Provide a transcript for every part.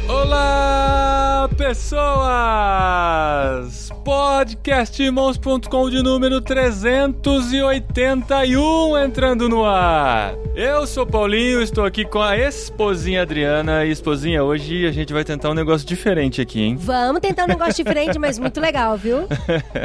Olá, pessoas! Podcastirmãos.com de número 381 entrando no ar. Eu sou Paulinho, estou aqui com a esposinha Adriana. E esposinha, hoje a gente vai tentar um negócio diferente aqui, hein? Vamos tentar um negócio diferente, mas muito legal, viu?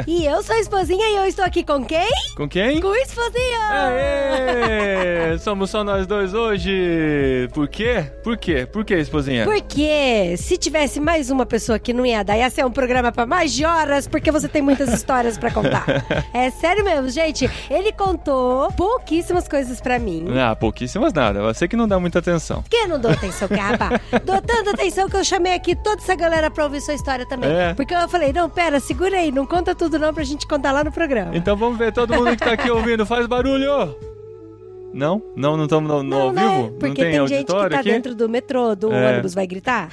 E eu sou a esposinha e eu estou aqui com quem? Com quem? Com a esposinha! Aê! Somos só nós dois hoje. Por quê? Por quê? Por quê, esposinha? Porque se tivesse mais uma pessoa que não ia dar, ia ser um programa pra mais de horas, porque você tem muitas histórias pra contar. É sério mesmo, gente. Ele contou pouquíssimas coisas pra mim. Ah, pouquíssimas nada. Você que não dá muita atenção. Por que eu não dou atenção, rapaz? Dou tanta atenção que eu chamei aqui toda essa galera pra ouvir sua história também. É. Porque eu falei, não, pera, segura aí, não conta tudo não pra gente contar lá no programa. Então vamos ver, todo mundo que tá aqui ouvindo, faz barulho! Não? Não estamos no ao né? vivo? Porque não tem gente que tá aqui? dentro do metrô, do ônibus, vai gritar.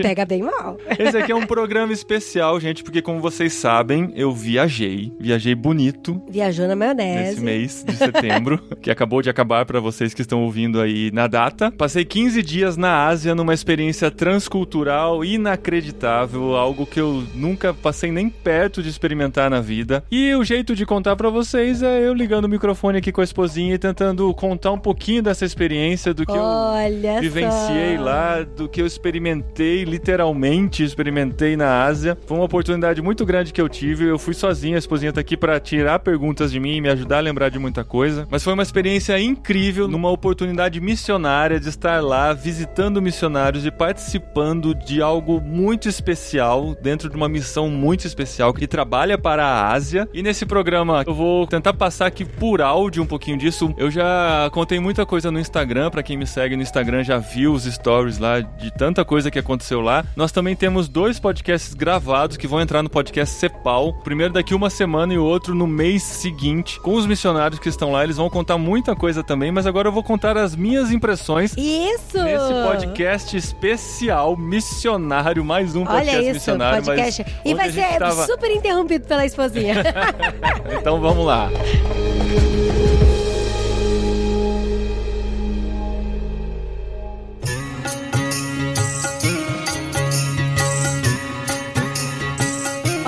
Pega bem mal. Esse aqui é um programa especial, gente, porque como vocês sabem, eu viajei bonito. Viajou na maionese. Nesse mês de setembro, que acabou de acabar pra vocês que estão ouvindo aí na data. Passei 15 dias na Ásia numa experiência transcultural inacreditável, algo que eu nunca passei nem perto de experimentar na vida. E o jeito de contar pra vocês é eu ligando o microfone aqui com a esposinha e tentando contar um pouquinho dessa experiência, do que eu vivenciei lá, do que eu experimentei, literalmente experimentei na Ásia. Foi uma oportunidade muito grande que eu tive. Eu fui sozinho, a esposinha tá aqui pra tirar perguntas de mim e me ajudar a lembrar de muita coisa. Mas foi uma experiência incrível, numa oportunidade missionária de estar lá visitando missionários e participando de algo muito especial, dentro de uma missão muito especial que trabalha para a Ásia. E nesse programa eu vou tentar passar aqui por áudio um pouquinho disso. Eu já contei muita coisa no Instagram, pra quem me segue no Instagram já viu os stories lá de tanta coisa que aconteceu lá. Nós também temos 2 podcasts gravados que vão entrar no podcast Cepal. O primeiro daqui uma semana e o outro no mês seguinte. Com os missionários que estão lá, eles vão contar muita coisa também, mas agora eu vou contar as minhas impressões. Isso! Nesse podcast especial missionário, mais um podcast Olha isso, missionário. Podcast. E vai ser super interrompido pela esposinha. Então vamos lá.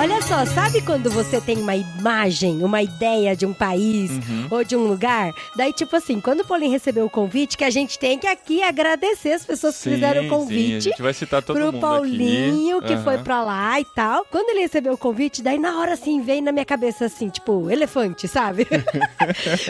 Olha só, sabe quando você tem uma imagem, uma ideia de um país ou de um lugar? Daí, tipo assim, quando o Paulinho recebeu o convite, que a gente tem que aqui agradecer as pessoas que fizeram o convite. A gente vai citar todo mundo pro Paulinho, aqui. que foi pra lá e tal. Quando ele recebeu o convite, daí na hora, assim, veio na minha cabeça, assim, tipo, elefante, sabe?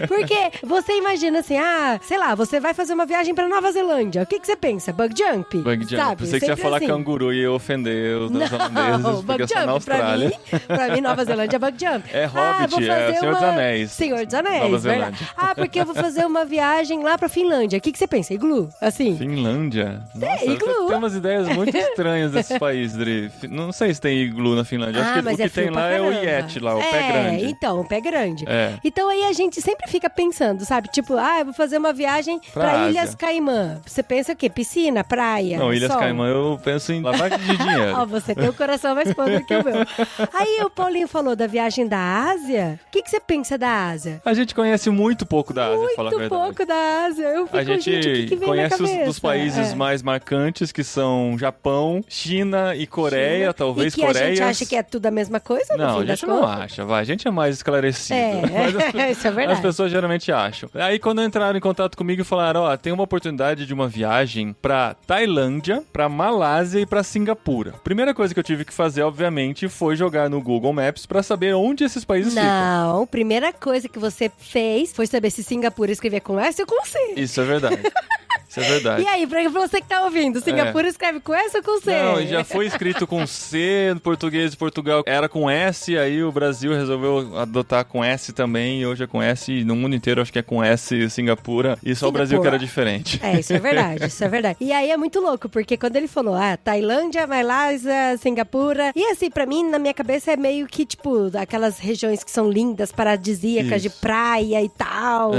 Porque você imagina assim, sei lá, você vai fazer uma viagem pra Nova Zelândia. O que você pensa? Bug jump? Bug jump. Sabe? Pensei que você ia falar assim. Canguru e ia ofender os neozelandeses, porque eu sou na Austrália. Pra mim, Nova Zelândia é bug jump. É Hobbit, é Senhor dos Anéis. Senhor dos Anéis, Nova verdade. Zelândia. Porque eu vou fazer uma viagem lá pra Finlândia. O que você pensa? Iglu? Assim? Finlândia? Nossa, iglu. Tem umas ideias muito estranhas desses países, Dri. Não sei se tem iglu na Finlândia. Acho que mas o que tem lá é o Yeti, lá, o pé grande. Então, o pé grande. É. Então aí a gente sempre fica pensando, sabe? Tipo, eu vou fazer uma viagem pra Ilhas Caimã. Você pensa o quê? Piscina, praia, Não, Ilhas Caimã eu penso em lavagem de dinheiro. Você tem o coração mais podre que o meu. Aí o Paulinho falou da viagem da Ásia. O que você pensa da Ásia? A gente conhece muito pouco da Ásia, fala a verdade. Muito pouco da Ásia. Eu fico, a gente que conhece os países mais marcantes, que são Japão, China e Coreia, talvez Coreia. E que a gente acha que é tudo a mesma coisa? Não, a gente não acha, a gente é mais esclarecido. Isso é verdade. As pessoas geralmente acham. Aí quando entraram em contato comigo e falaram, tem uma oportunidade de uma viagem pra Tailândia, pra Malásia e pra Singapura. A primeira coisa que eu tive que fazer, obviamente, foi jogar no Google Maps pra saber onde esses países ficam. Não, a primeira coisa que você fez foi saber se Singapura escrevia com S ou com C. Isso é verdade. Isso é verdade. E aí, pra você que tá ouvindo, Singapura escreve com S ou com C? Não, já foi escrito com C, no português de Portugal era com S, aí o Brasil resolveu adotar com S também, e hoje é com S, e no mundo inteiro acho que é com S Singapura, e só o Brasil que era diferente. Isso é verdade, isso é verdade. E aí é muito louco, porque quando ele falou, Tailândia, Malásia, Singapura, e assim, pra mim, na minha cabeça é meio que, tipo, aquelas regiões que são lindas, paradisíacas, de praia e tal.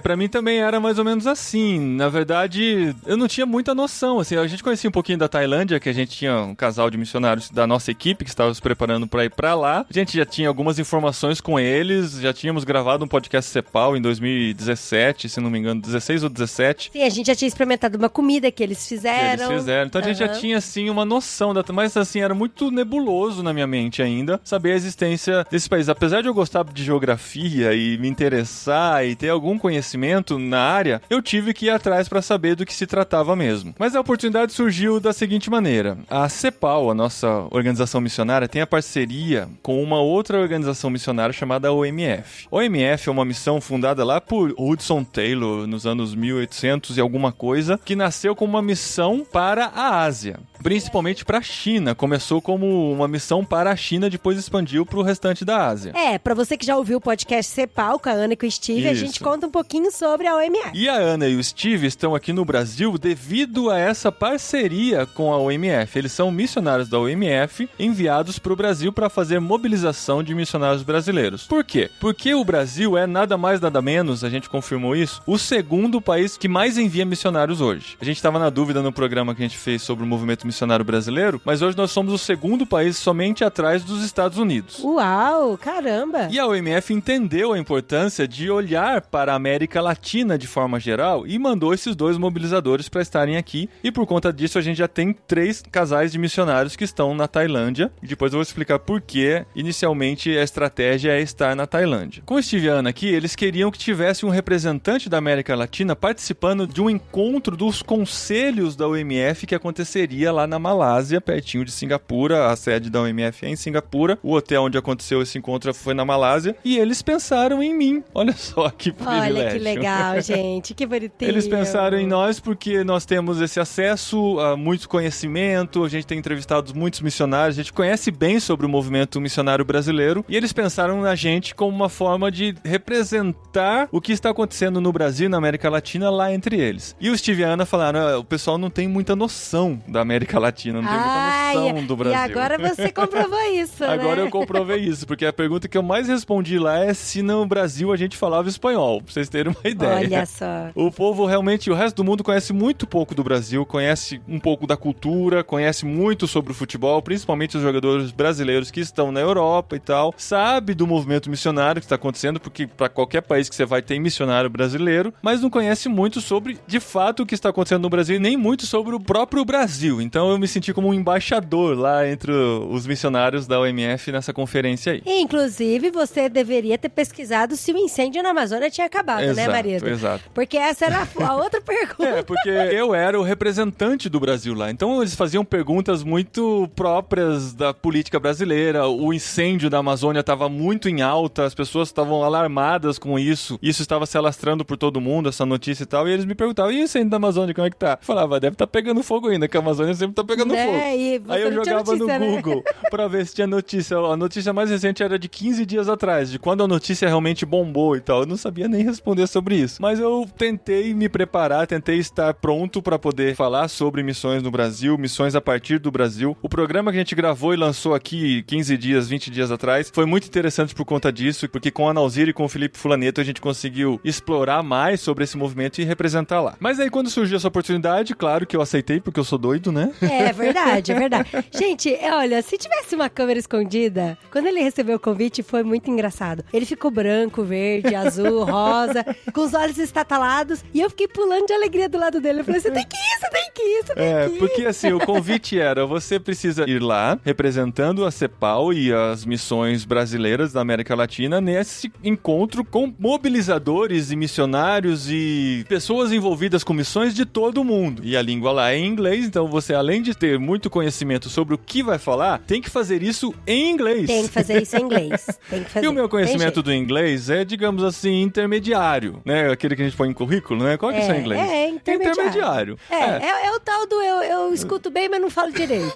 Pra mim também era mais ou menos assim. Na verdade, verdade, eu não tinha muita noção, assim, a gente conhecia um pouquinho da Tailândia, que a gente tinha um casal de missionários da nossa equipe que estava se preparando para ir para lá. A gente já tinha algumas informações com eles, já tínhamos gravado um podcast CEPAL em 2017, se não me engano, 16 ou 17. Sim, a gente já tinha experimentado uma comida que eles fizeram. Então a gente já tinha, assim, uma noção, mas assim, era muito nebuloso na minha mente ainda saber a existência desse país. Apesar de eu gostar de geografia e me interessar e ter algum conhecimento na área, eu tive que ir atrás para saber do que se tratava mesmo. Mas a oportunidade surgiu da seguinte maneira. A CEPAL, a nossa organização missionária, tem a parceria com uma outra organização missionária chamada OMF. OMF é uma missão fundada lá por Hudson Taylor nos anos 1800 e alguma coisa, que nasceu como uma missão para a Ásia, principalmente para a China. Começou como uma missão para a China, depois expandiu para o restante da Ásia. Para você que já ouviu o podcast CEPAL com a Ana e com o Steve, a gente conta um pouquinho sobre a OMF. E a Ana e o Steve estão aqui no Brasil devido a essa parceria com a OMF. Eles são missionários da OMF enviados para o Brasil para fazer mobilização de missionários brasileiros. Por quê? Porque o Brasil é nada mais nada menos, a gente confirmou isso, o segundo país que mais envia missionários hoje. A gente estava na dúvida no programa que a gente fez sobre o movimento missionário brasileiro, mas hoje nós somos o segundo país somente atrás dos Estados Unidos. Uau, caramba! E a OMF entendeu a importância de olhar para a América Latina de forma geral e mandou esses dois mobilizadores para estarem aqui. E por conta disso a gente já tem 3 casais de missionários que estão na Tailândia. E depois eu vou explicar por que inicialmente a estratégia é estar na Tailândia. Com o Steve e a Ana aqui, eles queriam que tivesse um representante da América Latina participando de um encontro dos conselhos da OMF que aconteceria lá na Malásia, pertinho de Singapura. A sede da OMF é em Singapura. O hotel onde aconteceu esse encontro foi na Malásia. E eles pensaram em mim. Olha só que privilégio. Olha que legal, gente. Que bonitinho. Eles pensaram em nós porque nós temos esse acesso a muito conhecimento. A gente tem entrevistado muitos missionários. A gente conhece bem sobre o movimento missionário brasileiro. E eles pensaram na gente como uma forma de representar o que está acontecendo no Brasil e na América Latina lá entre eles. E o Steve e a Ana falaram, o pessoal não tem muita noção da América Latina, não tem muita noção do Brasil. E agora você comprovou isso, Agora eu comprovei isso, porque a pergunta que eu mais respondi lá é se no Brasil a gente falava espanhol, pra vocês terem uma ideia. Olha só. O povo realmente, o resto do mundo conhece muito pouco do Brasil, conhece um pouco da cultura, conhece muito sobre o futebol, principalmente os jogadores brasileiros que estão na Europa e tal, sabe do movimento missionário que está acontecendo, porque para qualquer país que você vai tem missionário brasileiro, mas não conhece muito sobre, de fato, o que está acontecendo no Brasil e nem muito sobre o próprio Brasil. Então eu me senti como um embaixador lá entre os missionários da OMF nessa conferência aí. Inclusive, você deveria ter pesquisado se o incêndio na Amazônia tinha acabado, exato, né, marido? Exato. Porque essa era a outra pergunta. Porque eu era o representante do Brasil lá. Então eles faziam perguntas muito próprias da política brasileira. O incêndio da Amazônia estava muito em alta, as pessoas estavam alarmadas com isso. Isso estava se alastrando por todo mundo, essa notícia e tal. E eles me perguntavam, e o incêndio da Amazônia, como é que tá? Eu falava, deve estar pegando fogo ainda, que a Amazônia sempre tá pegando fogo. Aí eu jogava notícia, no Google pra ver se tinha notícia. A notícia mais recente era de 15 dias atrás, de quando a notícia realmente bombou e tal. Eu não sabia nem responder sobre isso. Mas eu tentei me preparar, tentei estar pronto pra poder falar sobre missões no Brasil, missões a partir do Brasil. O programa que a gente gravou e lançou aqui 15 dias, 20 dias atrás, foi muito interessante por conta disso, porque com a Nauzira e com o Felipe Fulaneto a gente conseguiu explorar mais sobre esse movimento e representar lá. Mas aí quando surgiu essa oportunidade, claro que eu aceitei, porque eu sou doido, né? É verdade, é verdade. Gente, olha, se tivesse uma câmera escondida, quando ele recebeu o convite foi muito engraçado. Ele ficou branco, verde, azul, rosa, com os olhos estatalados, e eu fiquei pulando de alegria do lado dele. Eu falei, você tem que ir, você tem que ir, você tem que ir. Porque assim, o convite era, você precisa ir lá, representando a CEPAL e as missões brasileiras da América Latina, nesse encontro com mobilizadores e missionários e pessoas envolvidas com missões de todo o mundo. E a língua lá é em inglês, então você, além de ter muito conhecimento sobre o que vai falar, tem que fazer isso em inglês. Tem que fazer isso em inglês. Tem que fazer. E o meu conhecimento do inglês é, digamos assim, intermediário, né? Aquele que a gente põe em currículo, né? Qual que é o seu inglês? É intermediário. É o tal do eu escuto bem, mas não falo direito.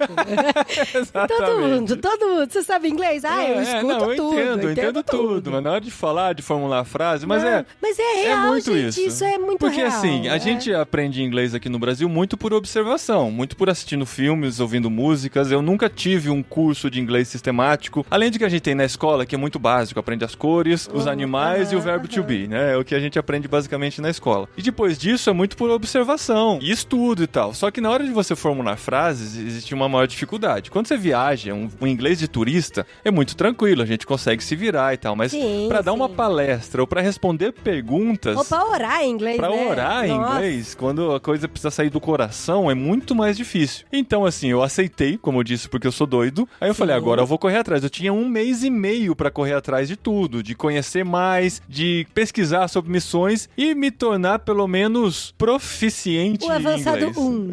Exatamente. Todo mundo. Você sabe inglês? Eu escuto tudo. Eu entendo tudo. Mas na hora de falar, de formular a frase, mas é real, muito gente, isso é muito porque, real. Porque assim, a gente aprende inglês aqui no Brasil muito por observação, muito por assistindo filmes, ouvindo músicas. Eu nunca tive um curso de inglês sistemático, além de que a gente tem na escola, que é muito básico, aprende as cores, os animais e o verbo to be, né? É o que a gente aprende basicamente na escola. E depois disso, é muito por observação e estudo e tal. Só que na hora de você formular frases, existe uma maior dificuldade. Quando você viaja, um inglês de turista é muito tranquilo, a gente consegue se virar e tal. Mas pra dar uma palestra ou pra responder perguntas... Ou pra orar em inglês, Pra orar em inglês, quando a coisa precisa sair do coração, é muito mais difícil. Então, assim, eu aceitei, como eu disse, porque eu sou doido. Aí eu falei, agora eu vou correr atrás. Eu tinha 1 mês e meio pra correr atrás de tudo, de conhecer mais, de pesquisar sobre missões e me tornar, pelo menos, proficiente em inglês. O avançado 1.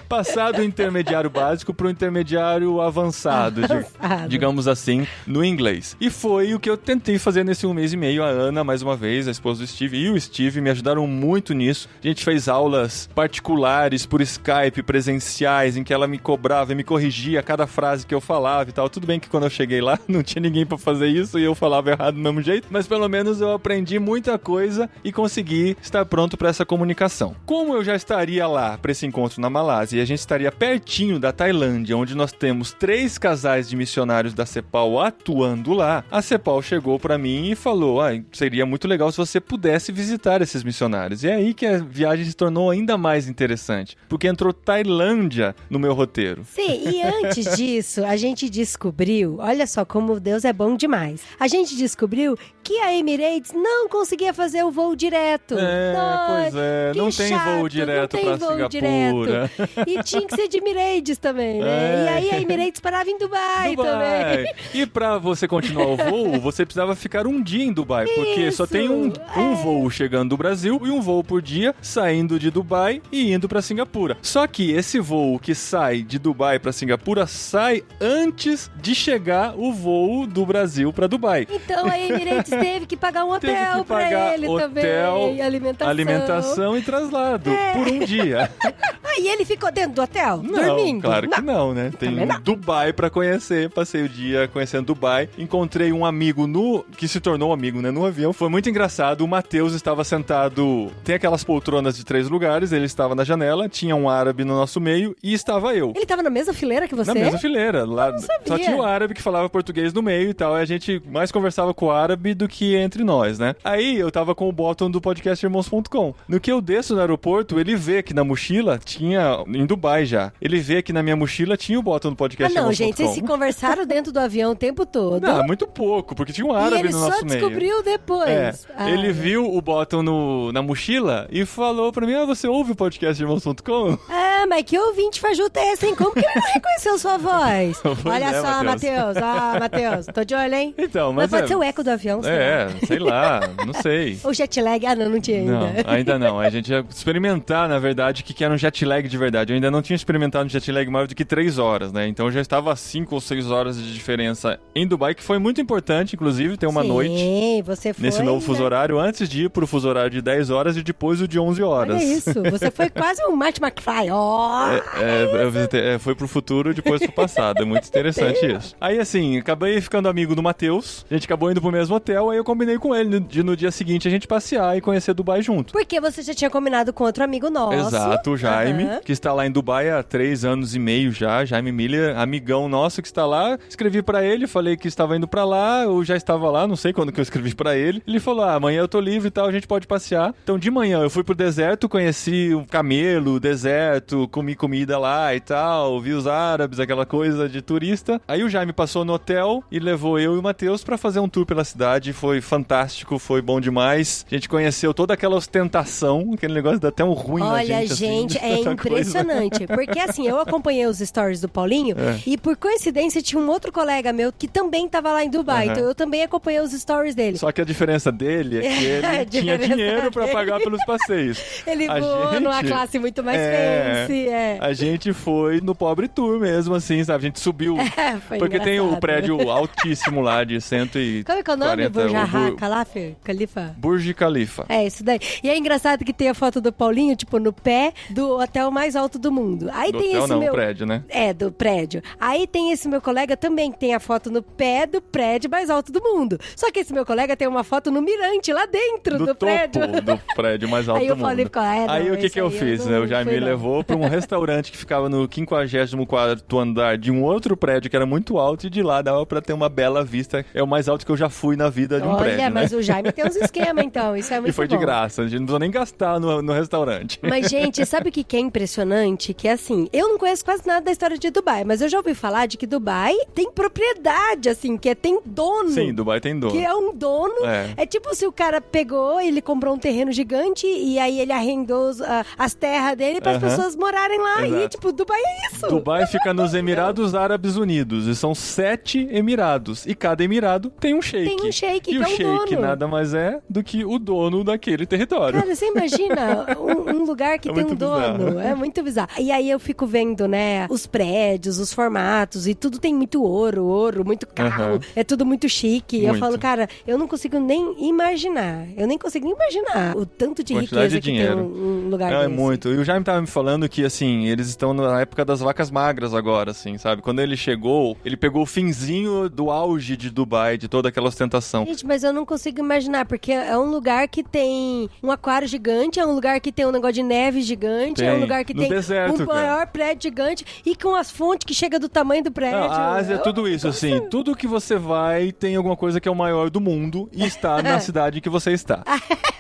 Passar do intermediário básico pro intermediário avançado, digamos assim, no inglês. E foi o que eu tentei fazer nesse 1 mês e meio. A Ana, mais uma vez, a esposa do Steve, e o Steve me ajudaram muito nisso. A gente fez aulas particulares por Skype, presenciais, em que ela me cobrava e me corrigia cada frase que eu falava e tal. Tudo bem que quando eu cheguei lá, não tinha ninguém pra fazer isso e eu falava errado do mesmo jeito, mas pelo menos eu aprendi muita coisa e consegui estar pronto pra essa comunicação. Como eu já estaria lá pra esse encontro na Malásia e a gente estaria pertinho da Tailândia, onde nós temos 3 casais de missionários da CEPAL atuando lá, a CEPAL chegou pra mim e falou, seria muito legal se você pudesse visitar esses missionários. E é aí que a viagem se tornou ainda mais interessante, porque entrou Tailândia no meu roteiro. Sim, e antes disso, a gente descobriu, olha só como Deus é bom demais, a gente descobriu que a Emirates não conseguia fazer o voo direto. Pois é, não tem voo direto pra Singapura. E tinha que ser de Emirates também, né? E aí a Emirates parava em Dubai também. E pra você continuar o voo, você precisava ficar 1 dia em Dubai, porque só tem um voo chegando do Brasil e um voo por dia saindo de Dubai e indo pra Singapura. Só que esse voo que sai de Dubai pra Singapura sai antes de chegar o voo do Brasil pra Dubai. Então a Emirates teve que pagar um hotel pra ele também. Alimentação e traslado por 1 dia. E ele ficou dentro do hotel? Dormindo? Claro que não, né? Tem Dubai pra conhecer. Passei o dia conhecendo Dubai. Encontrei um amigo que se tornou amigo, né? No avião. Foi muito engraçado. O Matheus estava sentado... Tem aquelas poltronas de 3 lugares. Ele estava na janela. Tinha um árabe no nosso meio. E estava eu. Ele estava na mesma fileira que você? Na mesma fileira. Lá, não sabia. Só tinha o árabe que falava português no meio e tal. E a gente mais conversava com o árabe do que entre nós, né? Aí eu tava com o bottom do podcastirmãos.com. No que eu desço no aeroporto, ele vê que na mochila tinha... Em Dubai já. Ele vê que na minha mochila tinha o bottom do podcastirmãos.com. Gente, vocês se conversaram dentro do avião o tempo todo. Não, muito pouco, porque tinha um árabe no nosso meio. E ele só descobriu depois. Ele viu o bottom na mochila e falou pra mim, você ouve o podcastirmãos.com? Mas que ouvinte fajuto é esse, hein? Como que ele não reconheceu sua voz? Olha só, Matheus. Matheus, tô de olho, hein? Então, mas pode ser o eco do avião, sei lá, não sei. O jet lag, não tinha ainda. Não, ainda não. A gente ia experimentar, na verdade, o que era um jet lag de verdade. Eu ainda não tinha experimentado um jet lag maior do que 3 horas, né? Então eu já estava a 5 ou 6 horas de diferença em Dubai, que foi muito importante, inclusive, ter uma noite você foi, nesse novo fuso horário, antes de ir pro fuso horário de 10 horas e depois o de 11 horas. Olha isso, você foi quase um Marty McFly. Eu visitei, foi pro futuro e depois pro passado. É muito interessante isso. Aí, assim, acabei ficando amigo do Matheus, a gente acabou indo pro mesmo hotel, aí eu combinei com ele de no dia seguinte a gente passear e conhecer Dubai junto. Porque você já tinha combinado com outro amigo nosso. Exato, o Jaime, que está lá em Dubai há 3 anos e meio já, Jaime Miller, amigão nosso que está lá. Escrevi pra ele, falei que estava indo pra lá, eu já estava lá, não sei quando que eu escrevi pra ele. Ele falou, amanhã eu tô livre e tal, a gente pode passear. Então de manhã eu fui pro deserto, conheci um camelo, deserto, comi comida lá e tal, vi os árabes, aquela coisa de turista. Aí o Jaime passou no hotel e levou eu e o Matheus pra fazer um tour pela cidade, foi fantástico, foi bom demais. A gente conheceu toda aquela ostentação, aquele negócio dá até um ruim na gente. Olha, gente, assim, é impressionante. Porque assim, eu acompanhei os stories do Paulinho e por coincidência tinha um outro colega meu que também tava lá em Dubai. Então eu também acompanhei os stories dele. Só que a diferença dele é que ele tinha dinheiro pra pagar pelos passeios. Ele voou numa classe muito mais fancy. A gente foi no pobre tour mesmo, assim, sabe? A gente subiu. Porque tem o prédio altíssimo lá de 140... Como é que é o nome? Khalifa? Burj Khalifa. É, isso daí. E é engraçado que tem a foto do Paulinho, tipo, no pé do Hotel hotel mais alto do mundo. Aí Do tem hotel esse não, meu... prédio, né? É, do prédio. Aí tem esse meu colega também, que tem a foto no pé do prédio mais alto do mundo. Só que esse meu colega tem uma foto no mirante, lá dentro do prédio. Do prédio mais alto Aí do eu mundo. falei, Aí o que eu fiz? O Jaime me levou pra um restaurante que ficava no 54º andar de um outro prédio que era muito alto e de lá dava pra ter uma bela vista. É o mais alto que eu já fui na vida de um prédio, Olha, mas né? o Jaime tem uns esquemas, então. Isso é muito bom. E foi de graça, a gente não precisou nem gastar no restaurante. Mas, gente, sabe o que é impressionante? Que, assim, eu não conheço quase nada da história de Dubai, mas eu já ouvi falar de que Dubai tem propriedade, assim, tem dono. Sim, Dubai tem dono. Que é um dono. É tipo se o cara pegou, ele comprou um terreno gigante e aí ele arrendou as terras dele para as pessoas morarem lá. Exato. E, tipo, Dubai é isso. Dubai fica nos Emirados Árabes Unidos. E são 7 Emirados. E cada Emirado tem um sheik. Tem um sheik, e que o é um sheik dono. nada mais é do que o dono daquele território. Cara, você imagina um lugar que tem um dono. Bizarro. É muito bizarro. E aí eu fico vendo, né, os prédios, os formatos, e tudo tem muito ouro, muito carro. É tudo muito chique. Muito. Eu falo, cara, eu não consigo nem imaginar. Eu nem consigo imaginar o tanto de Quantidade riqueza de que dinheiro. tem um lugar É desse. muito. E o Jaime tava me falando que, assim, eles estão na época das vacas magras agora, assim, sabe? Quando ele chegou, ele pegou o finzinho do auge de Dubai, de toda aquela ostentação. Gente, mas eu não consigo imaginar, porque é um lugar que tem um aquário gigante, é um lugar que tem um negócio de neve gigante, é um lugar que No tem deserto, um cara. maior prédio gigante e com as fontes que chegam do tamanho do prédio. Não, a Ásia é tudo isso, assim. Tudo que você vai tem alguma coisa que é o maior do mundo e está na cidade que você está.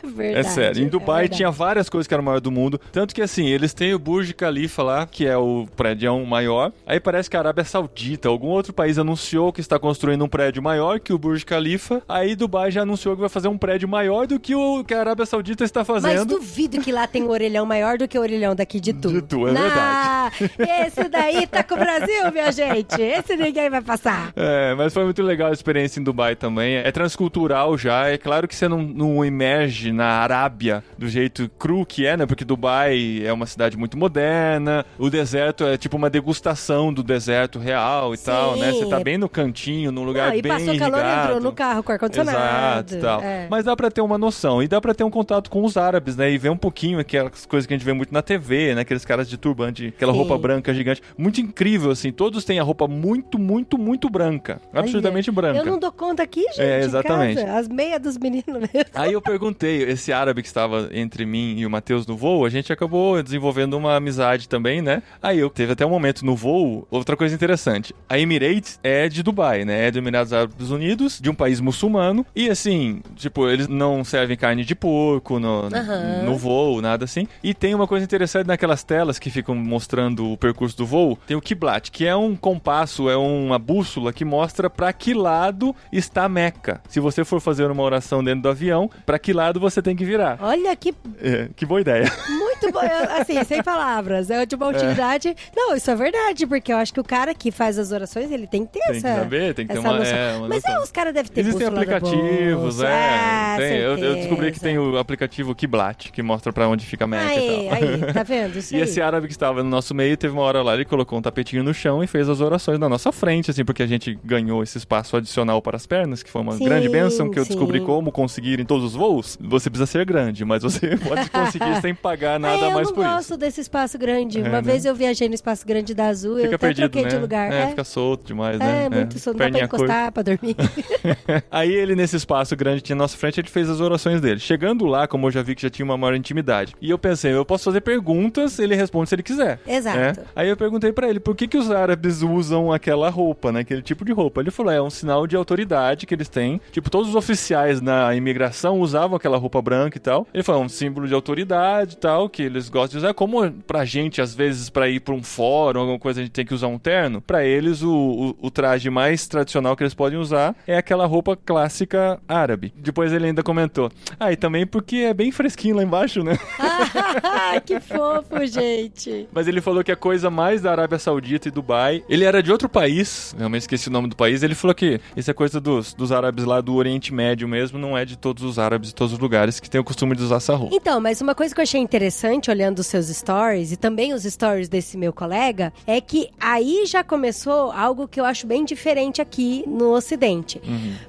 Verdade, É sério. Em Dubai verdade. tinha várias coisas que eram o maior do mundo. Tanto que, assim, eles têm o Burj Khalifa lá, que é o prédio maior. Aí parece que a Arábia Saudita, algum outro país anunciou que está construindo um prédio maior que o Burj Khalifa. Aí Dubai já anunciou que vai fazer um prédio maior do que o que a Arábia Saudita está fazendo. Mas duvido que lá tem um orelhão maior do que o orelhão daqui de Tu. De Tu, é verdade. Esse daí tá com o Brasil, minha gente. Esse ninguém vai passar. É, mas foi muito legal a experiência em Dubai também. É transcultural já. É claro que você não emerge na Arábia do jeito cru que é, né? Porque Dubai é uma cidade muito moderna. O deserto é tipo uma degustação do deserto real e tal, né? Você tá bem no cantinho, num lugar E bem passou calor, irrigado. entrou no carro com ar-condicionado. Exato e tal. É. Mas dá pra ter uma noção. E dá pra ter um contato com os árabes, né? E ver um pouquinho aquelas coisas que a gente vê muito na TV, né? Aqueles caras de turbante, aquela Sim. roupa branca gigante. Muito incrível, assim. Todos têm a roupa muito, muito, muito branca. Absolutamente branca. Eu não dou conta aqui, gente. Exatamente. Em casa. As meias dos meninos mesmo. Aí eu perguntei, esse árabe que estava entre mim e o Matheus no voo, a gente acabou desenvolvendo uma amizade também, né? Aí eu teve até um momento no voo, outra coisa interessante. A Emirates é de Dubai, né? É dos Emirados Árabes Unidos, de um país muçulmano. E assim, tipo, eles não servem carne de porco no voo, nada assim. E tem uma coisa interessante naquelas telas que ficam mostrando o percurso do voo. Tem o Qiblat, que é um compasso, é uma bússola que mostra pra que lado está Meca. Se você for fazer uma oração dentro do avião, pra que lado você tem que virar. Olha que Que boa ideia. muito bom. Assim, sem palavras. É de uma utilidade. Não, isso é verdade, porque eu acho que o cara que faz as orações, ele tem que ter Tem que essa. saber, tem que ter essa uma, noção. uma Mas noção. os caras devem ter Existem bússola no aplicativos, bolso. tem. Eu certeza. descobri que tem o aplicativo Qiblat, que mostra pra onde fica a Meca e tal. Aí, tá vendo? Isso E aí. esse árabe que estava no nosso meio, teve uma hora lá, ele colocou um tapetinho no chão e fez as orações na nossa frente, assim, porque a gente ganhou esse espaço adicional para as pernas, que foi uma Sim, grande bênção, que eu sim. descobri como conseguir em todos os voos. Você precisa ser grande, mas você pode conseguir sem pagar nada mais por Eu não isso. gosto desse espaço grande. Uma né? vez eu viajei no espaço grande da Azul, eu Fica até perdido, troquei né? de lugar. Fica solto demais, né? Muito solto, não dá pra Perninha curta. encostar, pra dormir. Aí ele, nesse espaço grande que tinha na nossa frente, ele fez as orações dele. Chegando lá, como eu já vi que já tinha uma maior intimidade. E eu pensei, eu posso fazer perguntas, ele responde se ele quiser. Exato. né? Aí eu perguntei pra ele, por que os árabes usam aquela roupa, né? Aquele tipo de roupa. Ele falou, é um sinal de autoridade que eles têm. Tipo, todos os oficiais na imigração usavam aquela roupa branca e tal. Ele falou, é um símbolo de autoridade e tal, que eles gostam de usar. Como pra gente, às vezes, pra ir pra um fórum, alguma coisa, a gente tem que usar um terno. Pra eles, o traje mais tradicional que eles podem usar é aquela roupa clássica árabe. Depois ele ainda comentou, e também porque é bem fresquinho lá embaixo, né? Que fofo, gente. Mas ele falou que a coisa mais da Arábia Saudita e Dubai... Ele era de outro país, realmente esqueci o nome do país. Ele falou que isso é coisa dos árabes lá do Oriente Médio mesmo, não é de todos os árabes de todos os lugares que tem o costume de usar essa roupa. Então, mas uma coisa que eu achei interessante interessante, olhando os seus stories e também os stories desse meu colega, é que aí já começou algo que eu acho bem diferente aqui no Ocidente.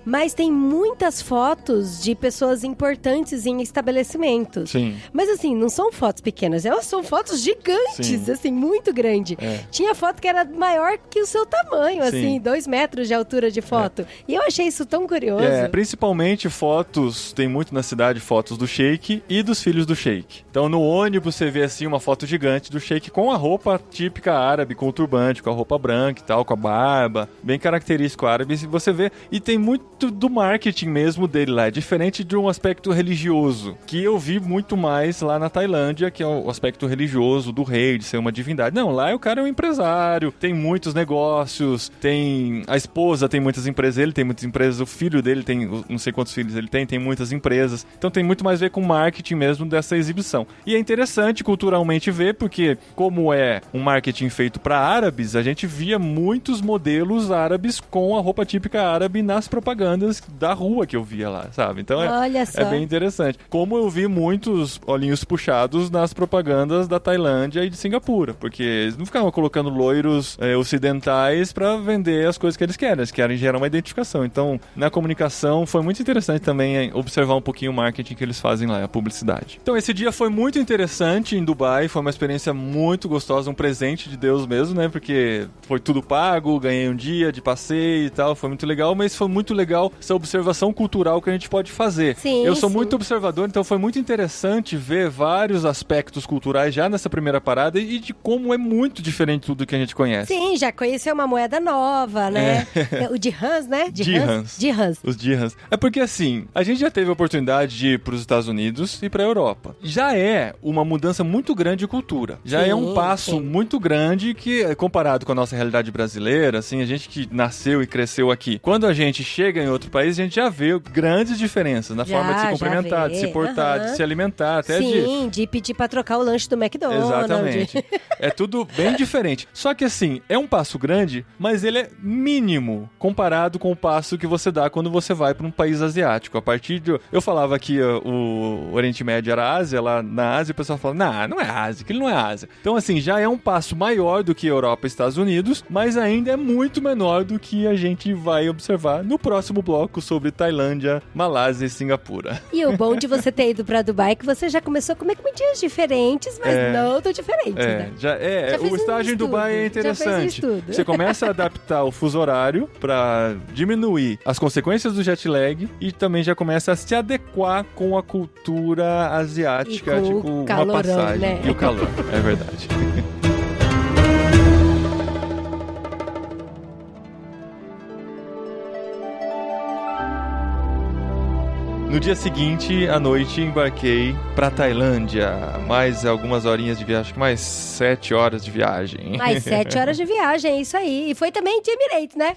Mas tem muitas fotos de pessoas importantes em estabelecimentos. Sim. Mas assim, não são fotos pequenas, são fotos gigantes, Sim. assim, muito grande. Tinha foto que era maior que o seu tamanho, assim, 2 metros de altura de foto. E eu achei isso tão curioso. Principalmente fotos, tem muito na cidade fotos do Sheik e dos filhos do Sheik. Então no ônibus você vê assim uma foto gigante do Sheik com a roupa típica árabe, com o turbante, com a roupa branca e tal, com a barba, bem característico árabe, você vê. E tem muito do marketing mesmo dele lá, é diferente de um aspecto religioso, que eu vi muito mais lá na Tailândia, que é o aspecto religioso do rei, de ser uma divindade. Não, lá o cara é um empresário, tem muitos negócios, tem a esposa tem muitas empresas, ele tem muitas empresas, o filho dele tem, não sei quantos filhos ele tem muitas empresas. Então tem muito mais a ver com marketing mesmo dessa exibição. E é interessante culturalmente ver, porque como é um marketing feito para árabes, a gente via muitos modelos árabes com a roupa típica árabe nas propagandas da rua que eu via lá, sabe? Então é bem interessante. Como eu vi muitos olhinhos puxados nas propagandas da Tailândia e de Singapura, porque eles não ficavam colocando loiros ocidentais para vender as coisas que eles querem gerar uma identificação. Então, na comunicação, foi muito interessante também observar um pouquinho o marketing que eles fazem lá, a publicidade. Então, esse dia foi muito interessante em Dubai, foi uma experiência muito gostosa, um presente de Deus mesmo, né? Porque foi tudo pago, ganhei um dia de passeio e tal, foi muito legal, mas foi muito legal essa observação cultural que a gente pode fazer. Sim, eu sou muito observador, então foi muito interessante ver vários aspectos culturais já nessa primeira parada e de como é muito diferente de tudo que a gente conhece. Sim, já conheceu uma moeda nova, né? O dirhams, né? Dirhams. Os dirhams. É porque assim, a gente já teve a oportunidade de ir para os Estados Unidos e para a Europa. Já é uma mudança muito grande de cultura. Já é um passo muito grande que, comparado com a nossa realidade brasileira, assim, a gente que nasceu e cresceu aqui, quando a gente chega em outro país, a gente já vê grandes diferenças na forma de se cumprimentar, de se portar, de se alimentar, até de pedir pra trocar o lanche do McDonald's. Exatamente. É tudo bem diferente. Só que assim, é um passo grande, mas ele é mínimo comparado com o passo que você dá quando você vai para um país asiático. A partir de... Eu falava que o Oriente Médio era Ásia, lá na Ásia o pessoal fala, não é Ásia, aquilo não é Ásia. Então assim, já é um passo maior do que Europa e Estados Unidos, mas ainda é muito menor do que a gente vai observar no próximo bloco sobre Tailândia, Malásia e Singapura. E o bom de você ter ido pra Dubai é que você já começou a comer comidinhas diferentes, mas não tão diferentes, né? O estágio em Dubai é interessante. Você começa a adaptar o fuso horário pra diminuir as consequências do jet lag e também já começa a se adequar com a cultura asiática, tipo uma passagem. Né? E o calor, é verdade. No dia seguinte, à noite, embarquei pra Tailândia. Mais algumas horinhas de viagem, acho que mais 7 horas de viagem. Mais 7 horas de viagem, é isso aí. E foi também de Emirates, né?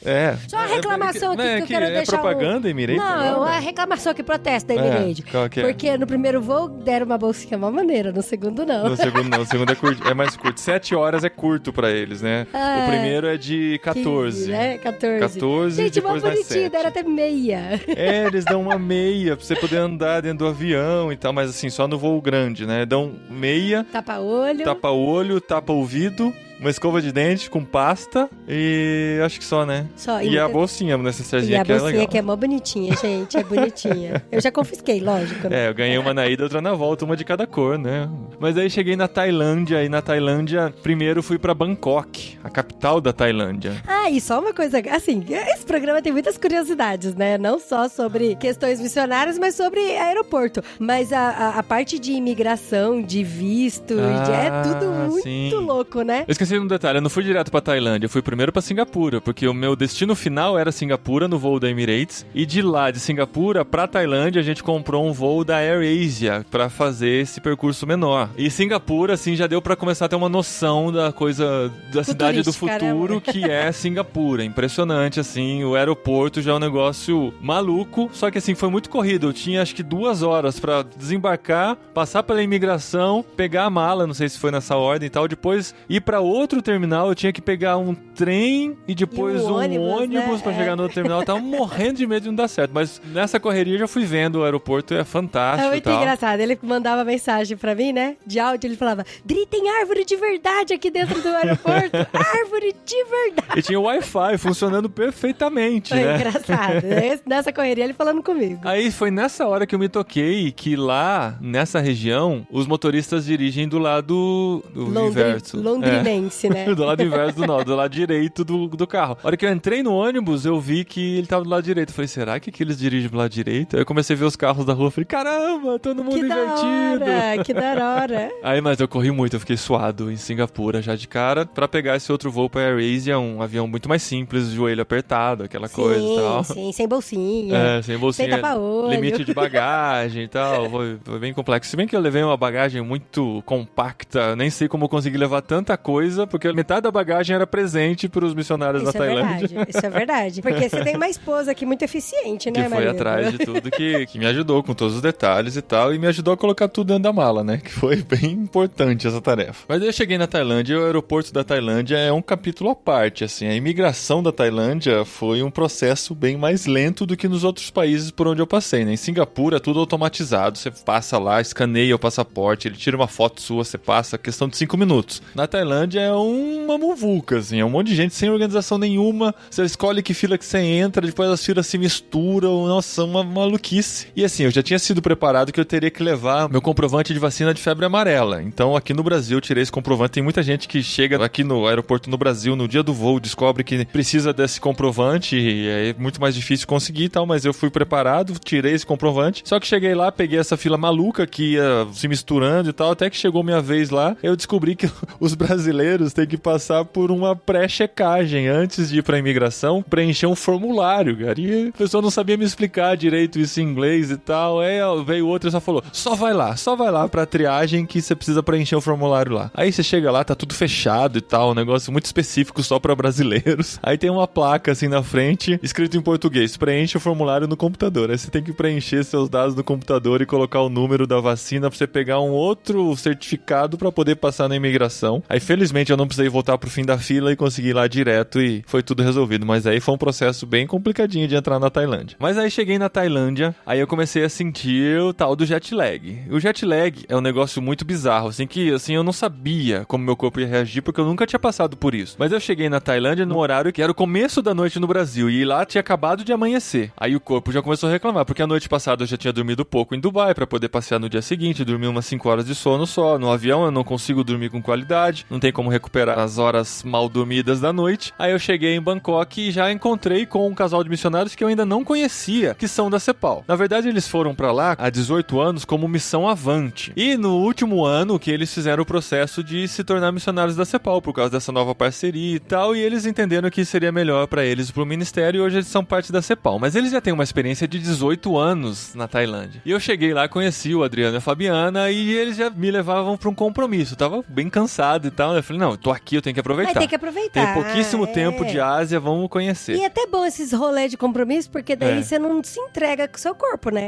Só uma reclamação aqui que eu quero deixar. É propaganda Emirates? Não, a reclamação que protesta da Emirates. Qual que é? Porque no primeiro voo deram uma bolsinha uma maneira, no segundo não. No segundo não, o segundo é mais curto. 7 horas é curto pra eles, né? O primeiro é de 14. 15, né? 14. Gente, depois mó bonitinho, deram até meia. Eles dão uma meia pra você poder andar dentro do avião e tal, mas assim, só no voo grande, né? Dão meia, tapa-olho, tapa-ouvido, uma escova de dente com pasta e acho que só, né? Só. E a bolsinha, uma necessairezinha que é legal. E a bolsinha que é mó bonitinha, gente, é bonitinha. Eu já confisquei, lógico. Né? Eu ganhei uma na ida, outra na volta, uma de cada cor, né? Mas aí cheguei na Tailândia, e na Tailândia, primeiro fui pra Bangkok, a capital da Tailândia. E só uma coisa, assim, esse programa tem muitas curiosidades, né? Não só sobre questões missionárias, mas sobre aeroporto. Mas a parte de imigração, de visto, é tudo muito louco, né? Eu esqueci um detalhe, eu não fui direto pra Tailândia, eu fui primeiro pra Singapura, porque o meu destino final era Singapura, no voo da Emirates, e de lá, de Singapura pra Tailândia, a gente comprou um voo da AirAsia pra fazer esse percurso menor. E Singapura, assim, já deu pra começar a ter uma noção da coisa, da cidade do futuro, que é Singapura. Impressionante, assim, o aeroporto já é um negócio maluco, só que assim, foi muito corrido, eu tinha acho que 2 horas pra desembarcar, passar pela imigração, pegar a mala, não sei se foi nessa ordem e tal, depois ir pra outro outro terminal, eu tinha que pegar um trem e depois um ônibus pra chegar no outro terminal. Eu tava morrendo de medo de não dar certo. Mas nessa correria eu já fui vendo o aeroporto, é fantástico. É muito engraçado. Ele mandava mensagem pra mim, né? De áudio, ele falava: Dri, tem árvore de verdade aqui dentro do aeroporto. Árvore de verdade. E tinha o Wi-Fi funcionando perfeitamente, né? Engraçado. Nessa correria ele falando comigo. Aí foi nessa hora que eu me toquei que lá, nessa região, os motoristas dirigem do lado inverso. Londrinense, né? Do lado inverso do lado direito do carro. A hora que eu entrei no ônibus, eu vi que ele tava do lado direito. Eu falei, será que eles dirigem do lado direito? Aí eu comecei a ver os carros da rua. Falei, caramba, todo mundo invertido. Que da hora. Aí, mas eu corri muito, eu fiquei suado em Singapura já de cara pra pegar esse outro voo pra AirAsia, um avião muito mais simples, joelho apertado, aquela coisa e tal. Sim, sem bolsinha. Sem bolsinha. Sem tapa-olho. Limite de bagagem e tal. Foi bem complexo. Se bem que eu levei uma bagagem muito compacta, nem sei como eu consegui levar tanta coisa, porque metade da bagagem era presente pros missionários da Tailândia. Isso é verdade. Porque você tem uma esposa aqui muito eficiente, né, que foi atrás de tudo, que me ajudou com todos os detalhes e tal, e me ajudou a colocar tudo dentro da mala, né? Que foi bem importante essa tarefa. Mas aí eu cheguei na Tailândia e o aeroporto da Tailândia é um capítulo à parte, assim. A imigração da Tailândia foi um processo bem mais lento do que nos outros países por onde eu passei, né? Em Singapura é tudo automatizado, você passa lá, escaneia o passaporte, ele tira uma foto sua, você passa, questão de 5 minutos. Na Tailândia é uma muvuca, assim, é um monte de gente sem organização nenhuma, você escolhe que fila que você entra, depois as filas se misturam, nossa, uma maluquice. E assim, eu já tinha sido preparado que eu teria que levar meu comprovante de vacina de febre amarela. Então aqui no Brasil eu tirei esse comprovante. Tem muita gente que chega aqui no aeroporto no Brasil, no dia do voo, descobre que precisa desse comprovante e é muito mais difícil conseguir e tal, mas eu fui preparado, tirei esse comprovante. Só que cheguei lá, peguei essa fila maluca que ia se misturando e tal, até que chegou minha vez lá, eu descobri que os brasileiros têm que passar por uma pré-checagem antes de ir pra imigração, preencher um formulário, cara. E a pessoa não sabia me explicar direito isso em inglês e tal. Aí veio outro e só falou, só vai lá pra triagem que você precisa preencher o formulário lá. Aí você chega lá, tá tudo fechado e tal, um negócio muito específico só pra brasileiros. Aí tem uma placa assim na frente, escrito em português, preenche o formulário no computador. Aí você tem que preencher seus dados no computador e colocar o número da vacina pra você pegar um outro certificado pra poder passar na imigração. Aí felizmente eu não precisei voltar pro fim da fila e consegui ir lá direto e foi tudo resolvido. Mas aí foi um processo bem complicadinho de entrar na Tailândia. Mas aí cheguei na Tailândia, aí eu comecei a sentir o tal do jet lag. O jet lag é um negócio muito bizarro, assim, que assim, eu não sabia como meu corpo ia reagir, porque eu nunca tinha passado por isso. Mas eu cheguei na Tailândia no horário que era o começo da noite no Brasil, e lá tinha acabado de amanhecer. Aí o corpo já começou a reclamar, porque a noite passada eu já tinha dormido pouco em Dubai, pra poder passear no dia seguinte, dormir umas 5 horas de sono só. No avião eu não consigo dormir com qualidade, não tem como recuperar as horas mal dormidas da noite. Aí eu cheguei em Bangkok e já encontrei com um casal de missionários que eu ainda não conhecia, que são da CEPAL. Na verdade, eles foram pra lá há 18 anos como missão Avante. E no último ano que eles fizeram o processo de se tornar missionários da CEPAL, por causa dessa nova parceria e tal, e eles entenderam que seria melhor pra eles e pro ministério, e hoje eles são parte da CEPAL. Mas eles já têm uma experiência de 18 anos na Tailândia. E eu cheguei lá, conheci o Adriano e a Fabiana, e eles já me levavam pra um compromisso. Eu tava bem cansado e tal, eu falei, não, eu tô aqui, eu tenho que aproveitar. Tem que aproveitar. Tem pouquíssimo tempo de Ásia, vamos conhecer. E é até bom esses rolês de compromisso, porque daí você não se entrega com o seu corpo, né?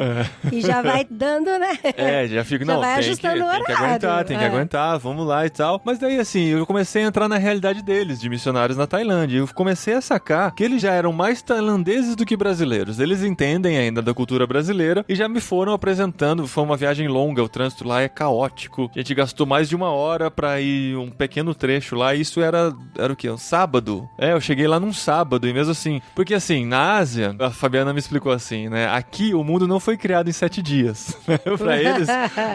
E já vai dando, né? Já fica, já não, vai ajustando o horário. Tem que aguentar, vamos lá e tal. Mas daí, assim, eu comecei a entrar na realidade deles, de missionários na Tailândia. Eu comecei a sacar que eles já eram mais tailandeses do que brasileiros. Eles entendem ainda da cultura brasileira e já me foram apresentando. Foi uma viagem longa, o trânsito lá é caótico. A gente gastou mais de 1 hora pra ir um pequeno trecho lá. E isso era o quê? Um sábado? Eu cheguei lá num sábado e mesmo assim... Porque assim, na Ásia, a Fabiana me explicou assim, né? Aqui o mundo não foi criado em 7 dias. Pra eles,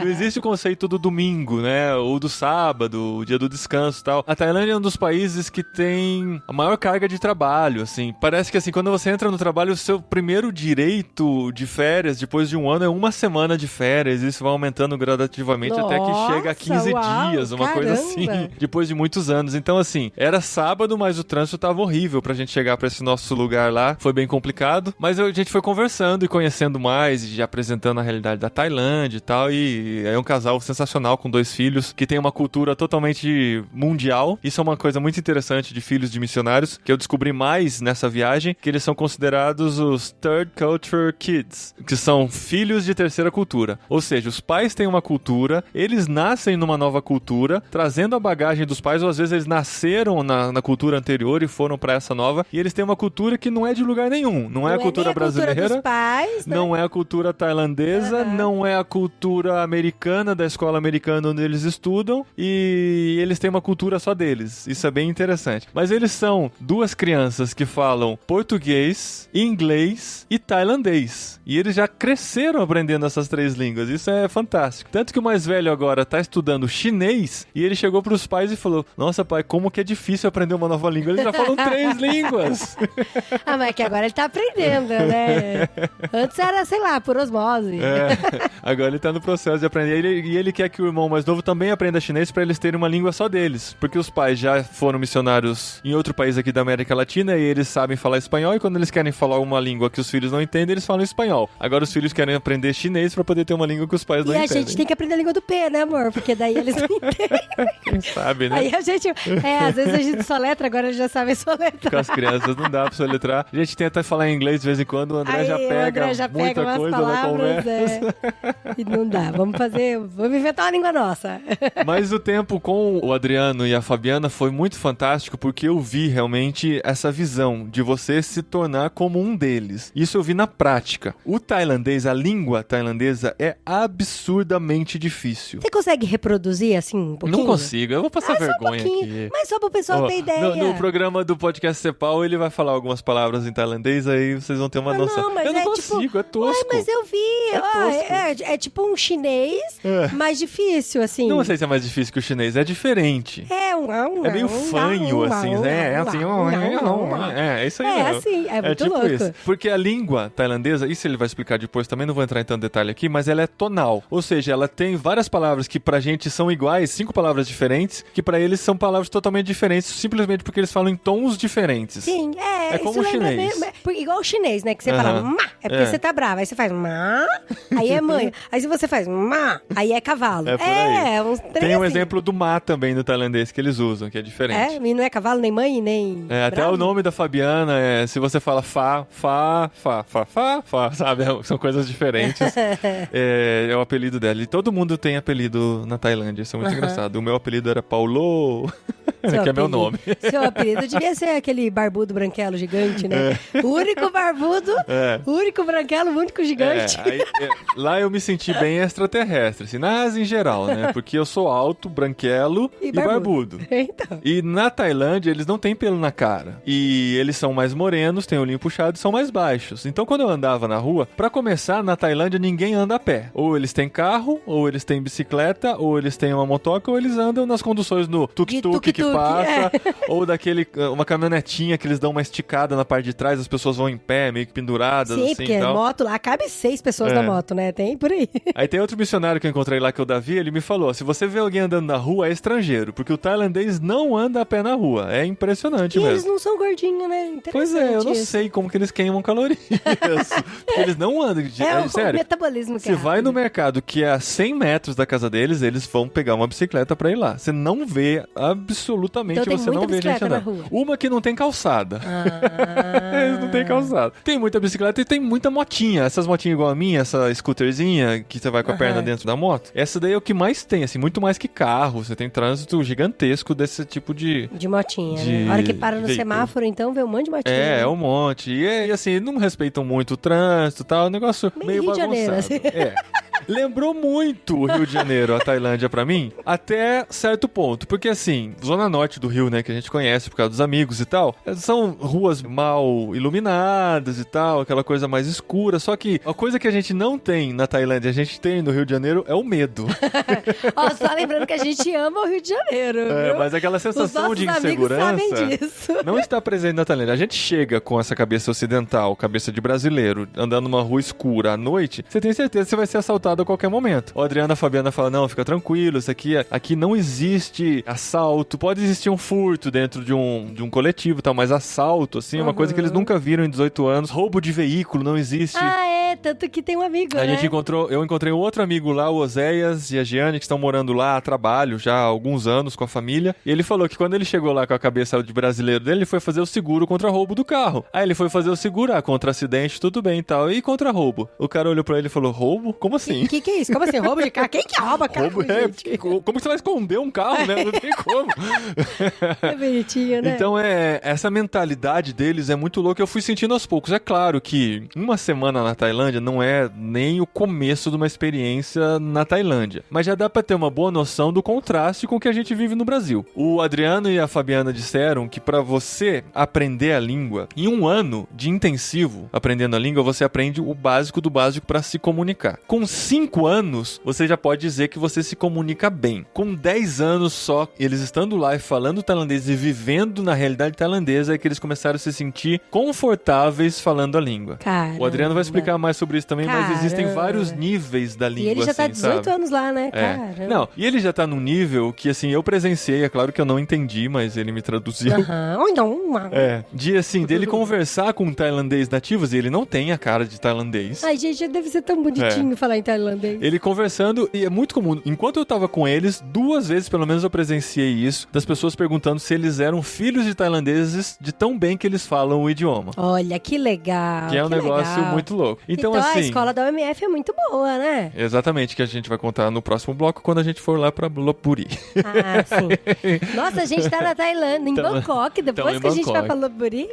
não existe o conceito do domingo, né? Ou do sábado, o dia do descanso e tal. A Tailândia é um dos países que tem a maior carga de trabalho, assim. Parece que assim, quando você entra no trabalho, o seu primeiro direito de férias, depois de 1 ano, é 1 semana de férias. Isso vai aumentando gradativamente até que chega a 15 dias, uma coisa assim. Depois de muitos anos. Então assim, era sábado, mas o trânsito tava horrível pra gente chegar pra esse nosso lugar lá. Foi bem complicado. Mas a gente foi conversando e conhecendo mais e apresentando a realidade da Tailândia e tal. E é um casal sensacional com 2 filhos que tem uma cultura totalmente mundial. Isso é uma coisa muito interessante de filhos de missionários, que eu descobri mais nessa viagem, que eles são considerados os Third Culture Kids, que são filhos de terceira cultura. Ou seja, os pais têm uma cultura, eles nascem numa nova cultura, trazendo a bagagem dos dos pais, ou às vezes eles nasceram na cultura anterior e foram pra essa nova, e eles têm uma cultura que não é de lugar nenhum. Não é a cultura brasileira, cultura dos pais, né? Não é a cultura tailandesa, não é a cultura americana, da escola americana onde eles estudam, e eles têm uma cultura só deles. Isso é bem interessante. Mas eles são duas crianças que falam português, inglês e tailandês. E eles já cresceram aprendendo essas 3 línguas. Isso é fantástico. Tanto que o mais velho agora tá estudando chinês, e ele chegou pros pais e falou: nossa, pai, como que é difícil aprender uma nova língua. Eles já falam 3 línguas. Ah, mas é que agora ele tá aprendendo, né? Antes era, sei lá, por osmose. Agora ele tá no processo de aprender. E ele quer que o irmão mais novo também aprenda chinês pra eles terem uma língua só deles. Porque os pais já foram missionários em outro país aqui da América Latina e eles sabem falar espanhol, e quando eles querem falar uma língua que os filhos não entendem, eles falam espanhol. Agora os filhos querem aprender chinês pra poder ter uma língua que os pais não entendem. E a gente tem que aprender a língua do P, né, amor? Porque daí eles não entendem. Quem sabe, né? Aí a gente... às vezes a gente soletra, agora eles já sabem soletrar. Com as crianças não dá pra soletrar. A gente tenta falar em inglês de vez em quando, o André já pega muita coisa na conversa. E não dá. Vamos inventar uma língua nossa. Mas o tempo com o Adriano e a Fabiana foi muito fantástico, porque eu vi realmente essa visão de você se tornar como um deles. Isso eu vi na prática. O tailandês, a língua tailandesa é absurdamente difícil. Você consegue reproduzir assim um pouquinho? Não consigo, eu vou passar vergonha aqui. Mas só pro pessoal ter ideia. No programa do podcast Cepal, ele vai falar algumas palavras em tailandês, aí vocês vão ter uma noção. Não, mas eu não consigo, é tosco. Mas eu vi. É tipo um chinês mais difícil, assim. Não sei se é mais difícil que o chinês, é diferente. É meio fanho, assim, né? É assim, é isso aí. É assim, é muito tipo louco. Isso. Porque a língua tailandesa, isso ele vai explicar depois também, não vou entrar em tanto detalhe aqui, mas ela é tonal. Ou seja, ela tem várias palavras que pra gente são iguais, 5 palavras diferentes, que pra eles são palavras totalmente diferentes, simplesmente porque eles falam em tons diferentes. Sim, é como o chinês. Igual o chinês, né? Que você fala ma, é porque você tá brava. Aí você faz ma, aí é manha. Aí se você faz ma, aí é cavalo. É por aí. Uns tem um exemplo do ma também no tailandês que eles usam, que é diferente. E não é cavalo, nem mãe, nem... até o nome da Fabiana, se você fala fa, sabe? São coisas diferentes. É o apelido dela. E todo mundo tem apelido na Tailândia, isso é muito engraçado. O meu apelido era Paulo, que é meu nome. Seu apelido devia ser aquele barbudo branquelo gigante, né? O único barbudo, o único branquelo, o único gigante. Lá eu me senti bem extraterrestre, assim, na Ásia em geral, né? Porque eu sou alto, branquelo e barbudo. Então. E na Tailândia, eles não têm pelo na cara. E eles são mais morenos, têm o olhinho puxado e são mais baixos. Então, quando eu andava na rua, pra começar, na Tailândia, ninguém anda a pé. Ou eles têm carro, ou eles têm bicicleta, ou eles têm uma motoca, ou eles andam nas conduções no tuk-tuk que passa, ou uma caminhonetinha que eles dão uma esticada na parte de trás, as pessoas vão em pé, meio que penduradas. Sim, assim, porque tal. Moto lá cabe 6 pessoas na moto, né? Tem por aí. Aí tem outro missionário que eu encontrei lá, que é o Davi, ele me falou, se você vê alguém andando na rua, é estrangeiro, porque o tailandês não anda a pé na rua. É impressionante mesmo. Eles não são gordinhos, né? Pois é, eu não sei como que eles queimam calorias. Porque eles não andam. Sério, o metabolismo que você vai no mercado que é a 100 metros da casa deles, eles vão pegar uma bicicleta pra ir lá. Você não vê, absolutamente, então, você não vê gente andando. Uma que não tem calçada. Eles não tem calçada. Tem muita bicicleta e tem muita motinha. Essas motinhas igual a minha, essa scooterzinha que você vai com a perna dentro da moto. Essa daí é o que mais tem, assim, muito mais que carro. Você tem trânsito gigantesco desse tipo de motinha, né? A hora que para no semáforo, então, vê um monte de motinha. É um monte. E assim, não respeitam muito o trânsito e tal. O negócio meio Rio de bagunçado. Janeiro, assim. Lembrou muito o Rio de Janeiro, a Tailândia, pra mim, até certo ponto. Porque, assim, zona norte do Rio, né, que a gente conhece por causa dos amigos e tal, são ruas mal iluminadas e tal, aquela coisa mais escura. Só que a coisa que a gente não tem na Tailândia, a gente tem no Rio de Janeiro, é o medo. Só lembrando que a gente ama o Rio de Janeiro, viu? Mas aquela sensação de insegurança não está presente na Tailândia. A gente chega com essa cabeça ocidental, cabeça de brasileiro, andando numa rua escura à noite, você tem certeza que você vai ser assaltado a qualquer momento. O Adriana e a Fabiana falam, não, fica tranquilo, isso aqui não existe assalto, pode existir um furto dentro de um coletivo e tal, mas assalto, assim, é uma coisa que eles nunca viram em 18 anos. Roubo de veículo não existe. Tanto que tem um amigo, eu encontrei um outro amigo lá, o Oséias e a Giane, que estão morando lá a trabalho já há alguns anos com a família, e ele falou que quando ele chegou lá com a cabeça de brasileiro dele, ele foi fazer o seguro contra roubo do carro. Aí ele foi fazer o seguro, contra acidente, tudo bem e tal, e contra roubo. O cara olhou pra ele e falou, roubo? Como assim? Que é isso? Como assim, roubo de carro? Quem que rouba carro, gente? Como que você vai esconder um carro, né? Não tem como. É bonitinho, né? Então, essa mentalidade deles é muito louca. Eu fui sentindo aos poucos. É claro que uma semana na Tailândia não é nem o começo de uma experiência na Tailândia. Mas já dá pra ter uma boa noção do contraste com o que a gente vive no Brasil. O Adriano e a Fabiana disseram que pra você aprender a língua, em um ano de intensivo aprendendo a língua, você aprende o básico do básico pra se comunicar. Com 5 anos, você já pode dizer que você se comunica bem. Com 10 anos só, eles estando lá e falando tailandês e vivendo na realidade tailandesa, é que eles começaram a se sentir confortáveis falando a língua. Caramba. O Adriano vai explicar mais sobre isso também, mas existem vários níveis da língua. E ele já tá 18 sabe? anos lá, né? Caramba. Não, e ele já tá num nível que, assim, eu presenciei, é claro que eu não entendi, mas ele me traduziu. Dele conversar com tailandês nativos, e ele não tem a cara de tailandês. Ai, gente, deve ser tão bonitinho falar em tailandês. Ele conversando, e é muito comum. Enquanto eu tava com eles, 2 vezes, pelo menos, eu presenciei isso, das pessoas perguntando se eles eram filhos de tailandeses de tão bem que eles falam o idioma. Olha, que legal. Que é um negócio muito louco. Então, assim, a escola da UMF é muito boa, né? Exatamente, que a gente vai contar no próximo bloco, quando a gente for lá pra Lopburi. Ah, sim. Nossa, a gente tá na Tailândia, em Bangkok, depois que a gente vai pra Lopburi.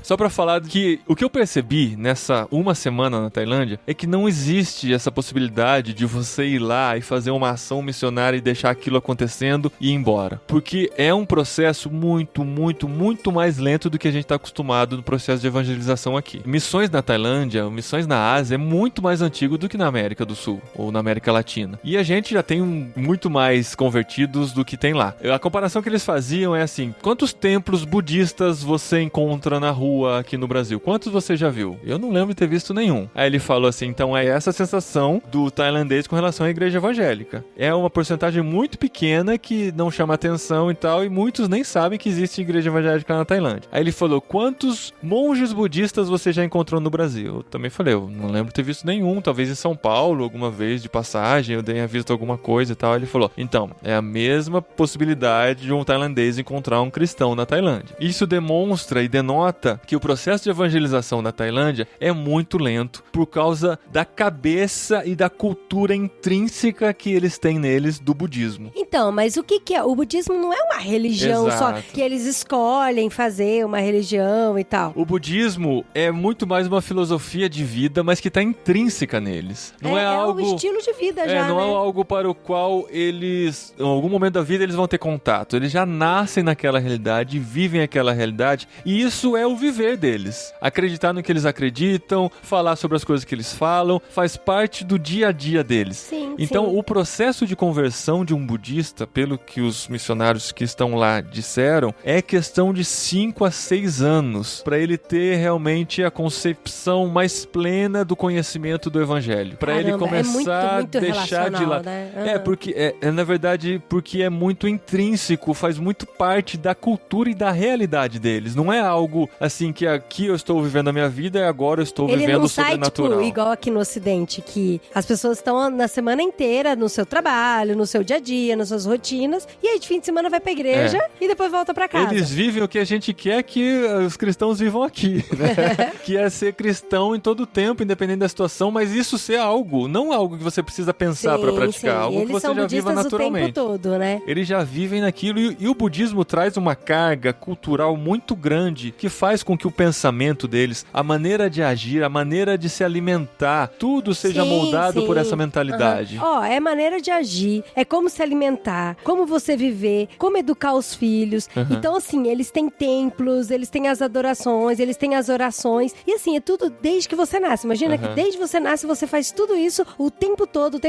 Só pra falar que o que eu percebi nessa uma semana na Tailândia é que não existe essa possibilidade de você ir lá e fazer uma ação missionária e deixar aquilo acontecendo e ir embora. Porque é um processo muito, muito, muito mais lento do que a gente tá acostumado no processo de evangelização aqui. Missões na Tailândia, missões na Ásia é muito mais antigo do que na América do Sul ou na América Latina. E a gente já tem muito mais convertidos do que tem lá. A comparação que eles faziam é assim: quantos templos budistas você encontra na rua aqui no Brasil? Quantos você já viu? Eu não lembro de ter visto nenhum. Aí ele falou assim: então é essa sensação do tailandês com relação à igreja evangélica. É uma porcentagem muito pequena que não chama atenção e tal, e muitos nem sabem que existe igreja evangélica na Tailândia. Aí ele falou: quantos monges budistas você já encontrou no Brasil? Eu também falei: eu não lembro de ter visto nenhum, talvez em São Paulo alguma vez de passagem eu tenha visto alguma coisa e tal. Ele falou: então, é a mesma possibilidade de um tailandês encontrar um cristão na Tailândia. Isso demonstra e denota que o processo de evangelização na Tailândia é muito lento por causa da cabeça e da cultura intrínseca que eles têm neles do budismo. Então, mas o que é? O budismo não é uma religião só que eles escolhem fazer uma religião e tal. O budismo é muito mais uma filosofia de vida, mas que está intrínseca neles. Não é algo... É um estilo de vida já, não né? é algo para o qual eles, em algum momento da vida, eles vão ter contato. Eles já nascem naquela realidade, vivem aquela realidade, e isso é o viver deles. Acreditar no que eles acreditam, falar sobre as coisas que eles falam, faz parte do dia a dia deles. Sim, então, o processo de conversão de um budista, pelo que os missionários que estão lá disseram, é questão de 5 a 6 anos para ele ter realmente a concepção mais plena do conhecimento do evangelho. Para ele começar a deixar de lado. Né? Porque na verdade, porque é muito intrínseco, faz muito parte da cultura e da realidade deles. Não é algo assim que aqui eu estou vivendo a minha vida e agora eu estou vivendo o sobrenatural. Tipo, igual aqui no Ocidente, que as pessoas estão na semana inteira no seu trabalho, no seu dia a dia, nas suas rotinas, e aí de fim de semana vai pra igreja e depois volta pra casa. Eles vivem o que a gente quer que os cristãos vivam aqui, né? Que é ser cristão em todo o tempo, independente da situação, mas isso ser algo, não algo que você precisa pensar pra praticar, algo que você já viva naturalmente. O tempo todo, né? Eles já vivem naquilo e o budismo traz uma carga cultural muito grande que faz com que o pensamento deles, a maneira de agir, a maneira de se alimentar, tudo seja moldado por essa mentalidade. É maneira de agir, é como se alimentar, como você viver, como educar os filhos. Então, assim, eles têm templos, eles têm as adorações, eles têm as orações. E assim, é tudo desde que você nasce. Imagina que desde que você nasce, você faz tudo isso o tempo todo.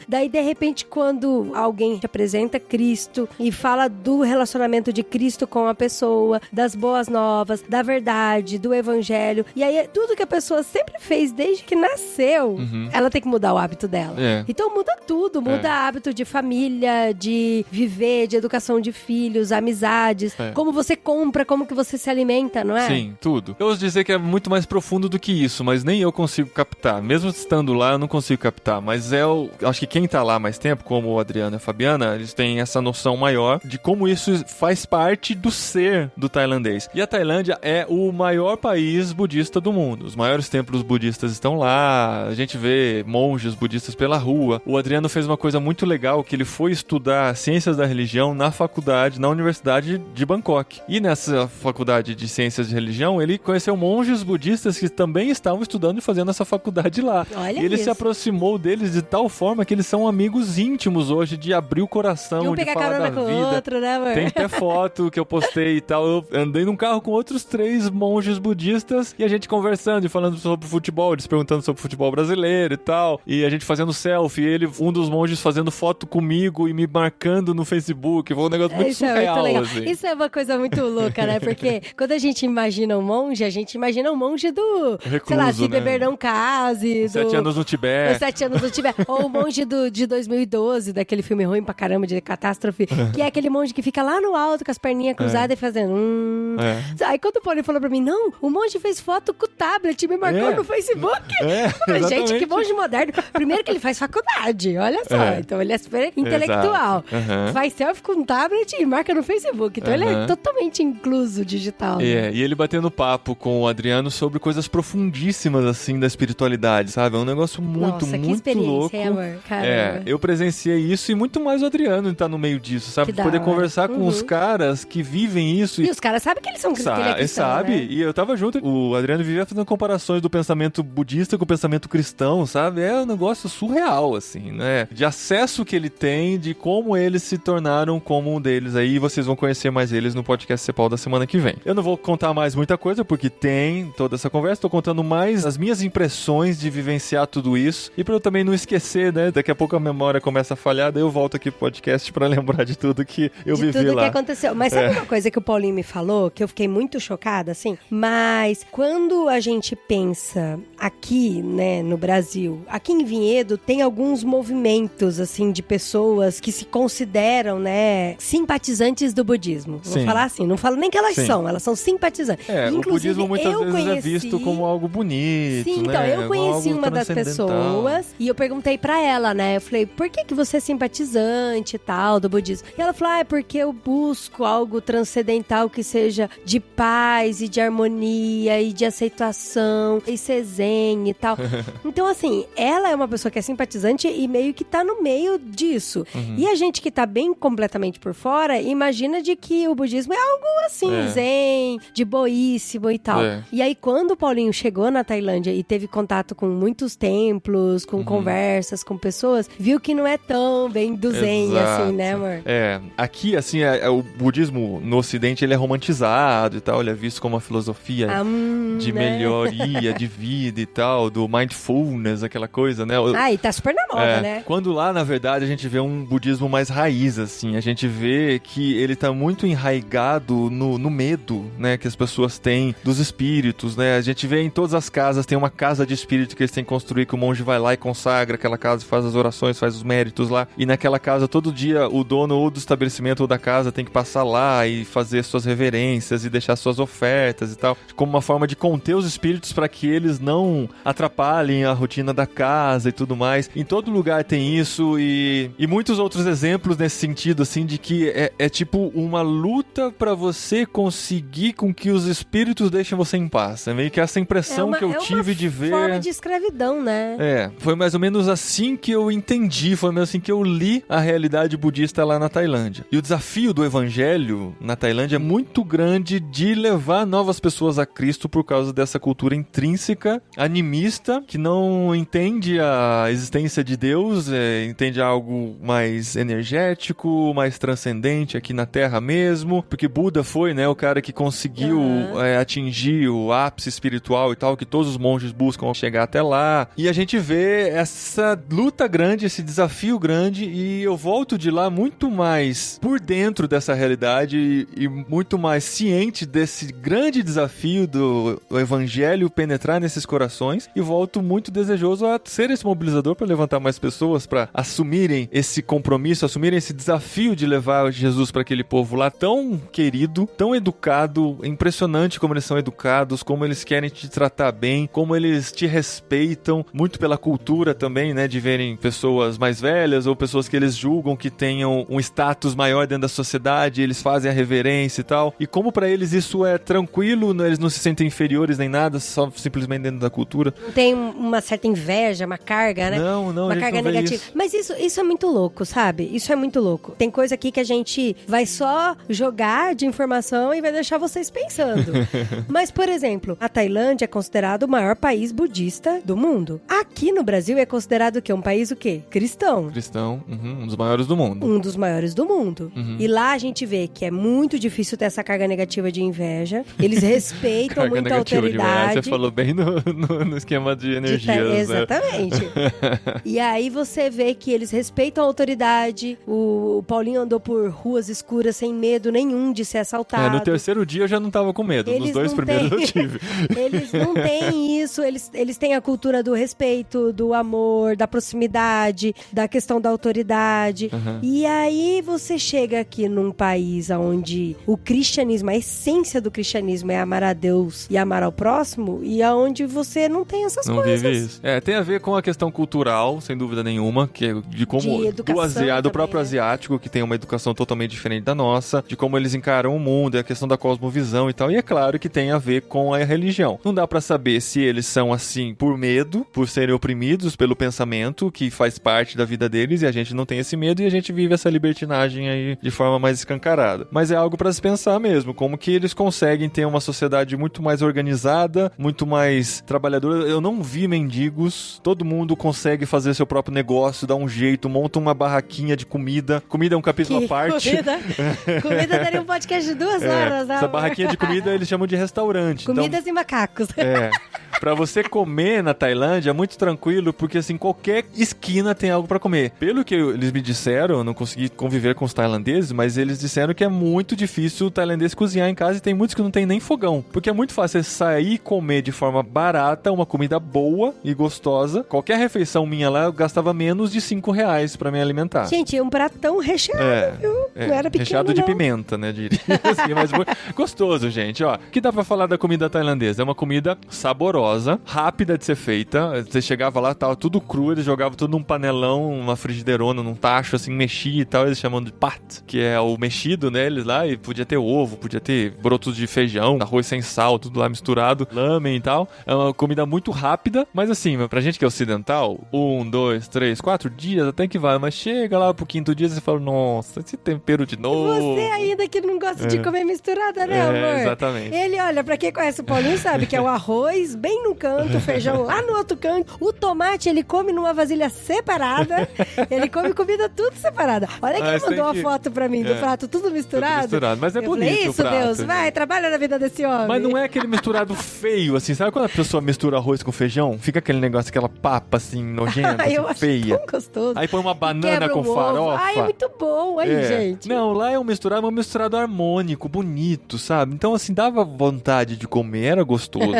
Daí, de repente, quando alguém te apresenta Cristo e fala do relacionamento de Cristo com a pessoa, das boas novas, da verdade, do evangelho, e aí tudo que a pessoa sempre fez desde que nasceu, ela tem que mudar o hábito dela. Então muda tudo, muda hábito de família, de viver, de educação de filhos, amizades, como você compra, como que você se alimenta, não é? Sim, tudo. Eu ouso dizer que é muito mais profundo do que isso, mas nem eu consigo captar. Mesmo estando lá, eu não consigo captar, mas acho que quem tá lá mais tempo, como o Adriano e a Fabiana, eles têm essa noção maior de como isso faz parte do ser do tailandês. E a Tailândia é o maior país budista do mundo. Os maiores templos budistas estão lá, a gente vê monges monges budistas pela rua. O Adriano fez uma coisa muito legal, que ele foi estudar ciências da religião na faculdade, na Universidade de Bangkok. E nessa faculdade de ciências de religião, ele conheceu monges budistas que também estavam estudando e fazendo essa faculdade lá. Olha e ele isso. se aproximou deles de tal forma que eles são amigos íntimos hoje, de abrir o coração, de falar da vida. Outro, né, amor? Tem até foto que eu postei e tal. Eu andei num carro com outros 3 monges budistas e a gente conversando e falando sobre futebol, eles perguntando sobre futebol brasileiro e tal. E a gente fazendo selfie, ele, um dos monges fazendo foto comigo e me marcando no Facebook. Foi um negócio muito surreal, assim. Isso é uma coisa muito louca, né? Porque quando a gente imagina um monge, a gente imagina um monge do... Recluso, sei lá, se né? beber não case. 7 anos no Tibete. Os 7 anos no Tibete. Ou o monge de 2012, daquele filme ruim pra caramba, de catástrofe, que é aquele monge que fica lá no alto com as perninhas cruzadas e fazendo... Aí quando o Paulinho falou pra mim, não, o monge fez foto com o tablet e me marcou no Facebook. Mas, gente, que monge moderno. Primeiro que ele faz faculdade, olha só. Então ele é super intelectual. Faz selfie com o tablet e marca no Facebook. Então ele é totalmente incluso digital. Né? E ele batendo papo com o Adriano sobre coisas profundíssimas, assim, da espiritualidade, sabe? É um negócio muito, Nossa, muito que louco. experiência, amor. Caramba. Eu presenciei isso e muito mais o Adriano tá no meio disso, sabe? Que Poder da hora. conversar com os caras que vivem isso. E os caras sabem que eles são cristãos, Sabe? né? E eu tava junto. O Adriano vivia fazendo comparações do pensamento budista com o pensamento cristão, sabe? É um negócio surreal, assim, né? De acesso que ele tem, de como eles se tornaram como um deles aí. E vocês vão conhecer mais eles no podcast Cepal da semana que vem. Eu não vou contar mais muita coisa, porque tem toda essa conversa. Tô contando mais as minhas impressões de vivenciar tudo isso. E pra eu também não esquecer, né? Daqui a pouco a memória começa a falhar, daí eu volto aqui pro podcast pra lembrar de tudo que eu vivi lá. De tudo que aconteceu. Mas sabe uma coisa que o Paulinho me falou, que eu fiquei muito chocada, assim? Mas quando a gente pensa aqui, né, no Brasil, aqui em Vinhedo tem alguns movimentos, assim, de pessoas que se consideram, né, simpatizantes do budismo. Vou falar assim, não falo nem que elas são simpatizantes. Inclusive, o budismo muitas vezes é visto como algo bonito, Sim, então, né? eu conheci uma das pessoas e eu perguntei pra ela, né, eu falei, por que você é simpatizante e tal do budismo? E ela falou, é porque eu busco algo transcendental que seja de paz e de harmonia e de aceitação e ser zen e tal. Então, assim, ela é uma pessoa que é simpatizante e meio que tá no meio disso. E a gente que tá bem completamente por fora, imagina de que o budismo é algo assim, zen, de boíssimo e tal. E aí, quando o Paulinho chegou na Tailândia e teve contato com muitos templos, com conversas com pessoas, viu que não é tão bem do zen, assim, né, amor? Aqui, assim, o budismo no ocidente, ele é romantizado e tal, ele é visto como uma filosofia de melhoria de vida e tal, do mindfulness, aquela coisa, né? E tá super na moda, né? Quando lá, na verdade, a gente vê um budismo mais raiz, assim, a gente vê que ele tá muito enraigado no medo, né, que as pessoas têm dos espíritos, né? A gente vê em todas as casas, tem uma casa de espírito que eles têm que construir, que o monge vai lá e consagra aquela casa, faz as orações, faz os méritos lá, e naquela casa, todo dia, o dono ou do estabelecimento ou da casa tem que passar lá e fazer suas reverências e deixar suas ofertas e tal, como uma forma de conter os espíritos para que eles não atrapalhem a rotina da casa e tudo mais. Em todo lugar tem isso e muitos outros exemplos nesse sentido, assim, de que é tipo uma luta para você conseguir com que os espíritos deixem você em paz. É meio que essa impressão que eu tive de ver... É uma forma de escravidão, né? Foi mais ou menos assim que eu entendi, foi mais assim que eu li a realidade budista lá na Tailândia. E o desafio do evangelho na Tailândia é muito grande de levar novas pessoas a Cristo por causa dessa cultura intrínseca, animista, que não entende a existência de Deus, entende algo mais energético, mais transcendente aqui na Terra mesmo, porque Buda foi, né, o cara que conseguiu atingir o ápice espiritual e tal, que todos os monges buscam chegar até lá. E a gente vê essa luta grande, esse desafio grande, e eu volto de lá muito mais por dentro dessa realidade e muito mais ciente desse grande desafio do evangelho penetrar nesses corações, e volto muito desejoso a ser esse mobilizador para levantar mais pessoas, para assumirem esse compromisso, assumirem esse desafio de levar Jesus para aquele povo lá tão querido, tão educado, impressionante como eles são educados, como eles querem te tratar bem, como eles te respeitam, muito pela cultura também, né, de verem pessoas mais velhas ou pessoas que eles julgam que tenham um status maior dentro da sociedade, eles fazem a reverência e tal, e como para eles isso é tranquilo, eles não se sentem inferiores nem nada, só simplesmente dentro da cultura. Não tem uma certa inveja inveja, uma carga, né? Não, uma carga negativa. Isso. Mas isso é muito louco, sabe? Isso é muito louco. Tem coisa aqui que a gente vai só jogar de informação e vai deixar vocês pensando. Mas, por exemplo, a Tailândia é considerado o maior país budista do mundo. Aqui no Brasil é considerado o quê? Um país o quê? Cristão. Cristão, um dos maiores do mundo. Um dos maiores do mundo. E lá a gente vê que é muito difícil ter essa carga negativa de inveja. Eles respeitam muito a autoridade. Você falou bem no esquema de energias. Exatamente. E aí você vê que eles respeitam a autoridade. O Paulinho andou por ruas escuras sem medo nenhum de ser assaltado. No terceiro dia eu já não tava com medo. Nos 2 primeiros eu tive. Eles não têm isso. Eles têm a cultura do respeito, do amor, da proximidade, da questão da autoridade. E aí você chega aqui num país onde o cristianismo, a essência do cristianismo é amar a Deus e amar ao próximo, e aonde você não tem essas coisas. Não vive isso. Tem a ver com a questão cultural, sem dúvida nenhuma, que é de como do próprio asiático, que tem uma educação totalmente diferente da nossa, de como eles encaram o mundo, a questão da cosmovisão e tal. E é claro que tem a ver com a religião. Não dá pra saber se eles são assim por medo, por serem oprimidos pelo pensamento, que faz parte da vida deles, e a gente não tem esse medo, e a gente vive essa libertinagem aí de forma mais escancarada. Mas é algo pra se pensar mesmo, como que eles conseguem ter uma sociedade muito mais organizada, muito mais trabalhadora. Eu não vi mendigos, todo mundo consegue fazer seu próprio negócio, dar um jeito, monta uma barraquinha de comida. Comida é um capítulo à parte. Comida daria um podcast de 2 horas. Essa barraquinha de comida eles chamam de restaurante. Comidas e macacos. Pra você comer na Tailândia é muito tranquilo, porque assim, qualquer esquina tem algo pra comer. Pelo que eles me disseram, eu não consegui conviver com os tailandeses, mas eles disseram que é muito difícil o tailandês cozinhar em casa, e tem muitos que não tem nem fogão. Porque é muito fácil você sair e comer de forma barata, uma comida boa e gostosa. Qualquer refeição minha lá, eu gastava menos de R$5 pra me alimentar. Gente, é um pratão recheado, viu? Não era pequeno, recheado de pimenta, né, diria. Assim, mas gostoso, gente. Ó, o que dá pra falar da comida tailandesa? É uma comida saborosa, rápida de ser feita. Você chegava lá, tava tudo cru, eles jogavam tudo num panelão, uma frigideirona, num tacho, assim, mexia e tal. Eles chamam de pat, que é o mexido, né, eles lá, e podia ter ovo, podia ter brotos de feijão, arroz sem sal, tudo lá misturado, lamen e tal. É uma comida muito rápida, mas assim, pra gente que é ocidental, 1, 2, 3, 4 dias até que vai, mas chega lá pro 5º dia, você fala, nossa, esse tempero de novo. Você ainda que não gosta de comer misturada, né, amor? Exatamente. Ele, olha, pra quem conhece o Paulinho sabe que é o arroz bem no canto, o feijão lá no outro canto, o tomate ele come numa vasilha separada, ele come comida tudo separada. Olha que ele mandou uma foto pra mim do prato tudo misturado. Tudo misturado, mas é bonito falei, isso, o prato. Deus, vai, trabalha na vida desse homem. Mas não é aquele misturado feio, assim, sabe quando a pessoa mistura arroz com feijão? Fica aquele negócio, aquela papa, assim, nojenta, assim, eu feia. Acho tão gostoso. Aí põe uma banana com farofa. Ai, é muito bom, aí, gente. Não, lá é um misturado harmônico, bonito, sabe? Então, assim, dava vontade de comer, era gostoso.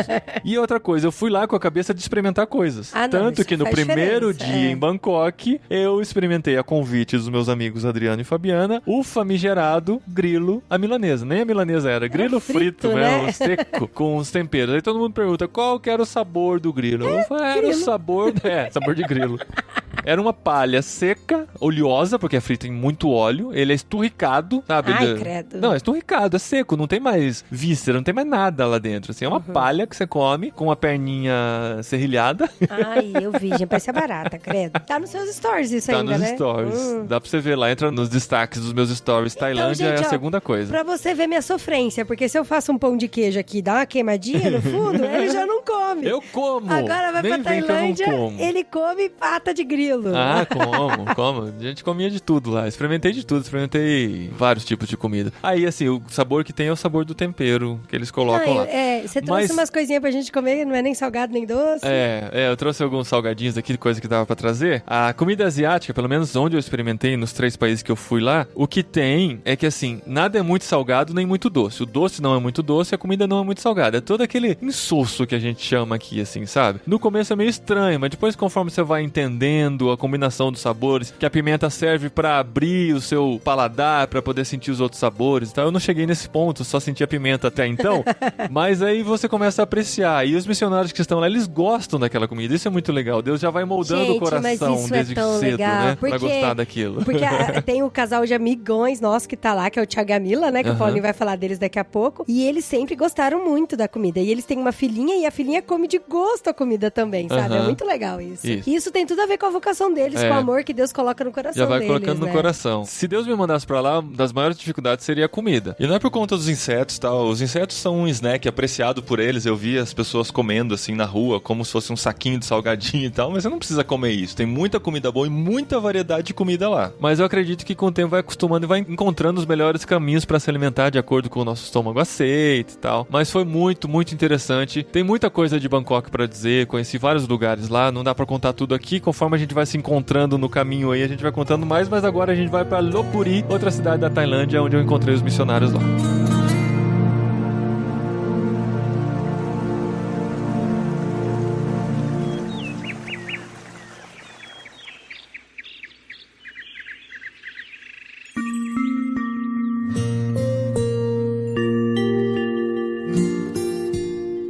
E outra coisa, eu fui lá com a cabeça de experimentar coisas. Tanto que no primeiro dia em Bangkok, eu experimentei a convite dos meus amigos Adriano e Fabiana, o famigerado grilo à milanesa. Nem a milanesa era grilo frito mesmo, seco, com os temperos. Aí todo mundo pergunta, qual que era o sabor do grilo? Eu falei, era o sabor de grilo. Era uma palha seca, oleosa, porque é frito em muito óleo. Ele é esturricado, sabe? Ai, credo. Não, é esturricado, é seco, não tem mais víscera, não tem mais nada lá dentro. Assim, é uma palha que você come com a perninha serrilhada. Ai, eu vi, gente, parece barata, credo. Tá nos seus stories isso ainda, né? Tá nos stories. Dá pra você ver lá, entra nos destaques dos meus stories. Então, Tailândia gente, é a segunda coisa. Pra você ver minha sofrência, porque se eu faço um pão de queijo aqui e dá uma queimadinha no fundo, ele já não come. Eu como. Agora vai pra Tailândia, ele come pata de grilo. Ah, como. A gente comia de tudo lá. Experimentei vários tipos de comida. Aí, assim, o sabor que tem é o sabor do tempero que eles colocam lá. Você trouxe umas coisinhas pra gente comer, não é nem salgado nem doce. Eu trouxe alguns salgadinhos aqui, coisa que dava pra trazer. A comida asiática, pelo menos onde eu experimentei, nos 3 países que eu fui lá, o que tem é que, assim, nada é muito salgado nem muito doce. O doce não é muito doce, a comida não é muito salgada. É todo aquele insosso que a gente chama aqui, assim, sabe? No começo é meio estranho, mas depois, conforme você vai entendendo, aprendendo a combinação dos sabores, que a pimenta serve pra abrir o seu paladar, pra poder sentir os outros sabores. Então eu não cheguei nesse ponto, só senti a pimenta até então. Mas aí você começa a apreciar. E os missionários que estão lá, eles gostam daquela comida. Isso é muito legal. Deus já vai moldando o coração desde cedo, legal, né? Pra gostar daquilo. Porque tem o casal de amigões nosso que tá lá, que é o Thiago e a Mila, né? Que o Paulinho vai falar deles daqui a pouco. E eles sempre gostaram muito da comida. E eles têm uma filhinha e a filhinha come de gosto a comida também, sabe? É muito legal isso. E isso tem tudo a ver com a vocação deles, com o amor que Deus coloca no coração deles. Já vai colocando no coração. Se Deus me mandasse pra lá, uma das maiores dificuldades seria a comida. E não é por conta dos insetos, tá? Os insetos são um snack apreciado por eles. Eu vi as pessoas comendo assim na rua, como se fosse um saquinho de salgadinho e tal, mas você não precisa comer isso. Tem muita comida boa e muita variedade de comida lá. Mas eu acredito que com o tempo vai acostumando e vai encontrando os melhores caminhos pra se alimentar de acordo com o nosso estômago aceita e tal. Mas foi muito, muito interessante. Tem muita coisa de Bangkok pra dizer, conheci vários lugares lá, não dá pra contar tudo aqui. Conforme a gente vai se encontrando no caminho aí, a gente vai contando mais, mas agora a gente vai pra Lopburi, outra cidade da Tailândia, onde eu encontrei os missionários lá.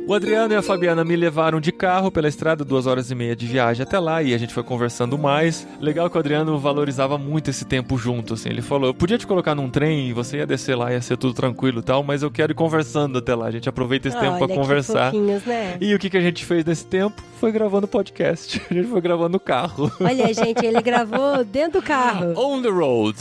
O Adriano e a Fabiana me levaram de carro pela estrada, 2h30 de viagem até lá, e a gente foi conversando mais. Legal que o Adriano valorizava muito esse tempo junto, assim. Ele falou, eu podia te colocar num trem e você ia descer lá, ia ser tudo tranquilo e tal, mas eu quero ir conversando até lá. A gente aproveita esse tempo pra conversar. Né? E o que a gente fez nesse tempo? Foi gravando podcast. A gente foi gravando no carro. Olha, gente, ele gravou dentro do carro. On the road.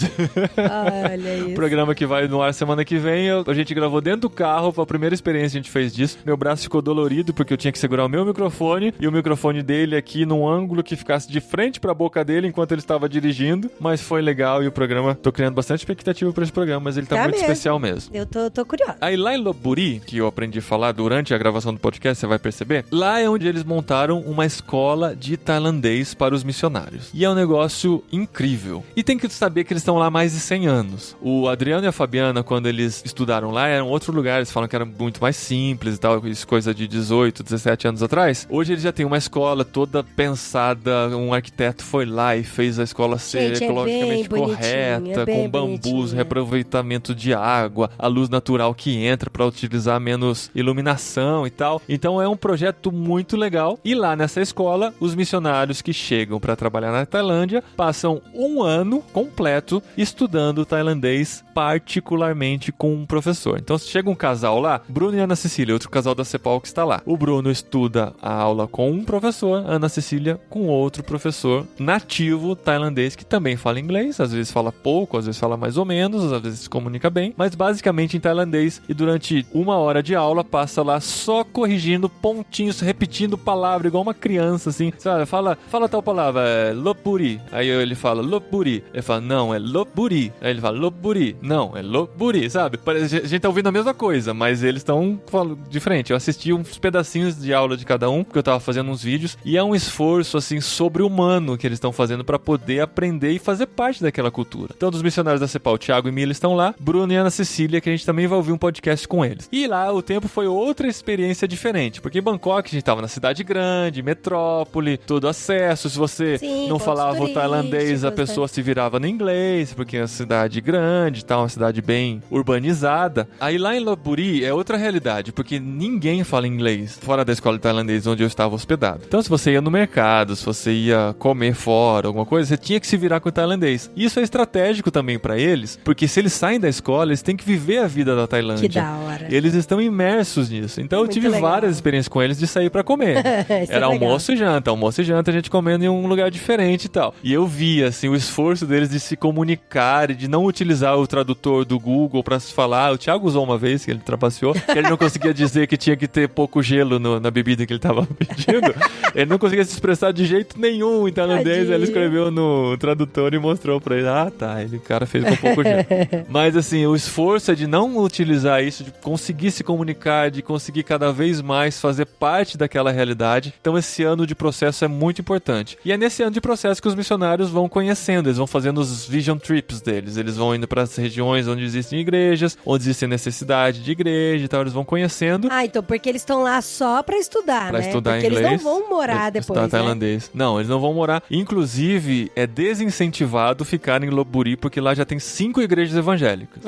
Olha isso. Programa que vai no ar semana que vem. A gente gravou dentro do carro, foi a primeira experiência que a gente fez disso. Meu braço ficou dolorido porque eu tinha que segurar o meu microfone e o microfone dele aqui num ângulo que ficasse de frente pra boca dele enquanto ele estava dirigindo, mas foi legal e o programa, tô criando bastante expectativa pra esse programa, mas ele tá muito especial mesmo. Eu tô curiosa. Aí lá em Lopburi, que eu aprendi a falar durante a gravação do podcast, você vai perceber, lá é onde eles montaram uma escola de tailandês para os missionários. E é um negócio incrível. E tem que saber que eles estão lá há mais de 100 anos. O Adriano e a Fabiana, quando eles estudaram lá, eram outro lugar, eles falam que era muito mais simples e tal, isso coisa de 18, 17 anos atrás. Hoje eles já têm uma escola toda pensada, um arquiteto foi lá e fez a escola ser ecologicamente correta, com bambus, reaproveitamento de água, a luz natural que entra para utilizar menos iluminação e tal. Então é um projeto muito legal. E lá nessa escola, os missionários que chegam para trabalhar na Tailândia passam um ano completo estudando tailandês, particularmente com um professor. Então se chega um casal lá, Bruno e Ana Cecília, outro casal da CEPAL que está lá. O Bruno estuda a aula com um professor, a Ana Cecília com outro professor nativo tailandês que também fala inglês, às vezes fala pouco, às vezes fala mais ou menos, às vezes se comunica bem, mas basicamente em tailandês, e durante 1 hora de aula passa lá só corrigindo pontinhos, repetindo palavra igual uma criança assim, sabe? Fala tal palavra, Lopburi, aí ele fala Lopburi, ele fala não, é Lopburi, aí ele fala Lopburi, não, é Lopburi, sabe? A gente tá ouvindo a mesma coisa, mas eles estão falando diferente. Eu assisti uns pedacinhos de aula de cada um, porque eu tava fazendo uns vídeos, e é um esforço, assim, sobre-humano que eles estão fazendo pra poder aprender e fazer parte daquela cultura. Então, dos missionários da CEPAL, Thiago e Mila estão lá, Bruno e Ana Cecília, que a gente também vai ouvir um podcast com eles. E lá, o tempo foi outra experiência diferente, porque em Bangkok a gente tava na cidade grande, metrópole, todo acesso, se você não falava o tailandês, a pessoa se virava no inglês, porque é uma cidade grande, tá, uma cidade bem urbanizada. Aí lá em Lopburi é outra realidade, porque ninguém fala inglês fora da escola de tailandês onde eu estava hospedado. Então, se você ia no mercado, se você ia comer fora, alguma coisa, você tinha que se virar com o tailandês. Isso é estratégico também pra eles, porque se eles saem da escola, eles têm que viver a vida da Tailândia. Que da hora. Eles estão imersos nisso. Então, eu tive várias experiências com eles de sair pra comer. Era almoço e janta, a gente comendo em um lugar diferente e tal. E eu via, assim, o esforço deles de se comunicar e de não utilizar o tradutor do Google pra se falar. O Thiago usou uma vez, que ele trapaceou, que ele não conseguia dizer que tinha que ter pouco gelo na bebida que ele tava pedindo. Ele não conseguia se expressar de jeito nenhum em tailandês. Ele escreveu no tradutor e mostrou pra ele. Ah, tá, o cara fez com pouco gelo. Mas assim, o esforço é de não utilizar isso, de conseguir se comunicar, de conseguir cada vez mais fazer parte daquela realidade. Então esse ano de processo é muito importante. E é nesse ano de processo que os missionários vão conhecendo, eles vão fazendo os vision trips deles. Eles vão indo para as regiões onde existem igrejas, onde existe necessidade de igreja e tal, eles vão conhecendo. Ah, então porque eles estão lá só pra estudar, pra né? estudar porque inglês, eles não vão morar depois, estudar tailandês. Não, eles não vão morar. Inclusive, é desincentivado ficar em Lopburi, porque lá já tem 5 igrejas evangélicas.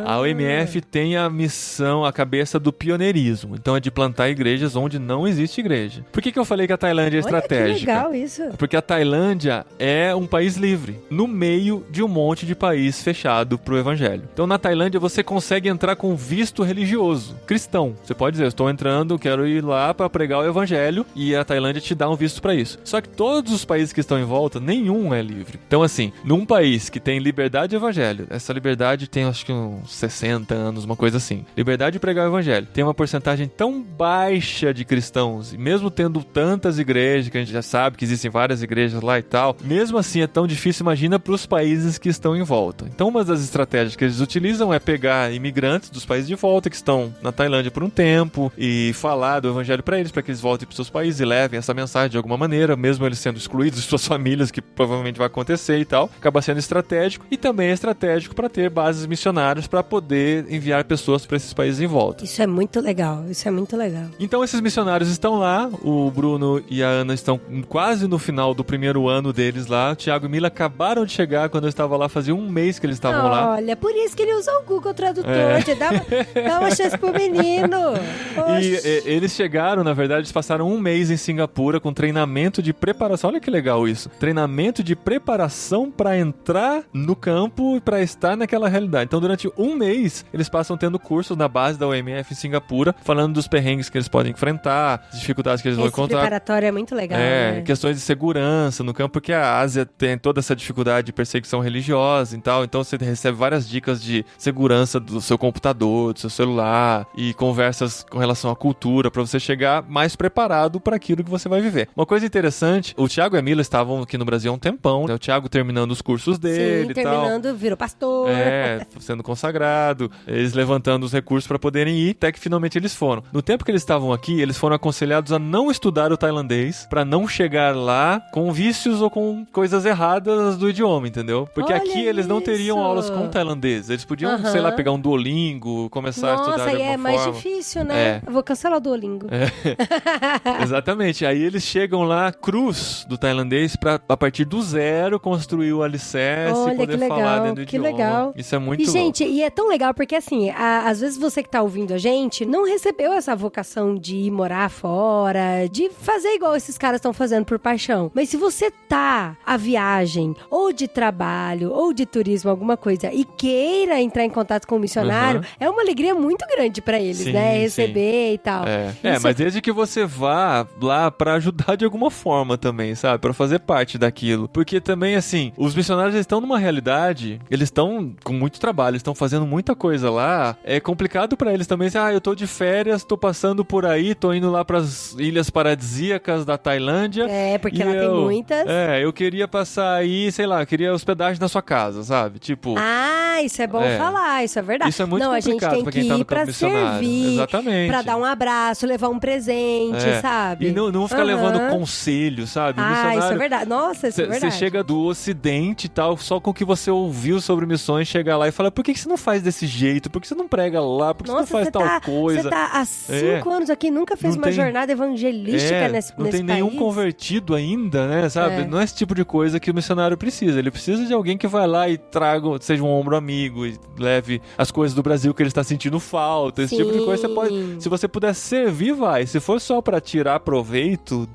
A OMF tem a missão, a cabeça do pioneirismo. Então é de plantar igrejas onde não existe igreja. Por que eu falei que a Tailândia é estratégica? Que legal isso. Porque a Tailândia é um país livre, no meio de um monte de país fechado pro evangelho. Então na Tailândia você consegue entrar com visto religioso, cristão. Você pode dizer, eu estou entrando, quero ir lá para pregar o evangelho, e a Tailândia te dá um visto para isso. Só que todos os países que estão em volta, nenhum é livre. Então assim, num país que tem liberdade de evangelho, essa liberdade tem acho que uns 60 anos, uma coisa assim. Liberdade de pregar o evangelho. Tem uma porcentagem tão baixa de cristãos, e mesmo tendo tantas igrejas, que a gente já sabe que existem várias igrejas lá e tal, mesmo assim é tão difícil, imagina para os países que estão em volta. Então uma das estratégias que eles utilizam é pegar imigrantes dos países de volta que estão na Tailândia por um tempo e falar do evangelho para eles que eles voltem para seus países e levem essa mensagem de alguma maneira, mesmo eles sendo excluídos de suas famílias, que provavelmente vai acontecer e tal. Acaba sendo estratégico, e também é estratégico para ter bases missionárias para poder enviar pessoas para esses países em volta. Isso é muito legal, isso é muito legal. Então esses missionários estão lá, o Bruno e a Ana estão quase no final do primeiro ano deles lá. O Thiago e Mila acabaram de chegar quando eu estava lá, fazia um mês que eles estavam lá. Olha, por isso que ele usa o Google Tradutor, dá uma chance pro menino. E eles chegaram, na verdade, eles passaram um mês em Singapura com treinamento de preparação. Olha que legal isso. Treinamento de preparação para entrar no campo e para estar naquela realidade. Então, durante um mês, eles passam tendo cursos na base da OMF em Singapura, falando dos perrengues que eles podem enfrentar, as dificuldades que eles vão encontrar. Esse preparatório é muito legal, né? Questões de segurança no campo, porque a Ásia tem toda essa dificuldade de perseguição religiosa e tal. Então, você recebe várias dicas de segurança do seu computador, do seu celular, e conversas com relação à cultura, para você chegar mais preparado para aquilo que você vai viver. Uma coisa interessante, o Thiago e a Mila estavam aqui no Brasil há um tempão, né? O Thiago terminando os cursos dele. Sim, terminando, virou pastor. Sendo consagrado, eles levantando os recursos para poderem ir, até que finalmente eles foram. No tempo que eles estavam aqui, eles foram aconselhados a não estudar o tailandês, para não chegar lá com vícios ou com coisas erradas do idioma, entendeu? Porque olha aqui eles não teriam aulas com tailandês. Eles podiam, sei lá, pegar um Duolingo, começar a estudar de alguma forma. Nossa, aí é mais difícil, né? Eu vou cancelar o Duolingo. Exatamente. Aí eles chegam lá, cruz do tailandês, pra a partir do zero construir o alicerce e poder falar dentro do idioma. Legal. Isso é muito louco. Gente, e é tão legal porque assim, às vezes você que tá ouvindo a gente não recebeu essa vocação de ir morar fora, de fazer igual esses caras estão fazendo por paixão. Mas se você tá a viagem, ou de trabalho, ou de turismo, alguma coisa, e queira entrar em contato com o missionário, é uma alegria muito grande pra eles, né? Receber e tal. Mas desde que você vá lá pra ajudar de alguma forma também, sabe? Pra fazer parte daquilo. Porque também, assim, os missionários estão numa realidade, eles estão com muito trabalho, estão fazendo muita coisa lá. É complicado pra eles também, assim, eu tô de férias, tô passando por aí, tô indo lá pras ilhas paradisíacas da Tailândia. Porque lá tem muitas. Eu queria passar aí, sei lá, queria hospedagem na sua casa, sabe? Tipo... isso é bom falar, isso é verdade. Isso é muito complicado a gente tem que ir pra servir, exatamente, pra dar um abraço, levar um presente, sabe? E não ficar levando conselho, sabe? Isso é verdade. Nossa, isso é verdade. Você chega do Ocidente e tal, só com o que você ouviu sobre missões, chega lá e fala, por que você não faz desse jeito? Por que você não prega lá? Por que você não faz tal coisa? Você tá há 5 anos aqui, nunca fez uma jornada evangelística nesse país. Não tem nenhum convertido ainda, né? Sabe? Não é esse tipo de coisa que o missionário precisa. Ele precisa de alguém que vai lá e traga, seja um ombro amigo e leve as coisas do Brasil que ele está sentindo falta. Esse tipo de coisa você pode... Se você puder servir, vai. Se for só pra tirar proveito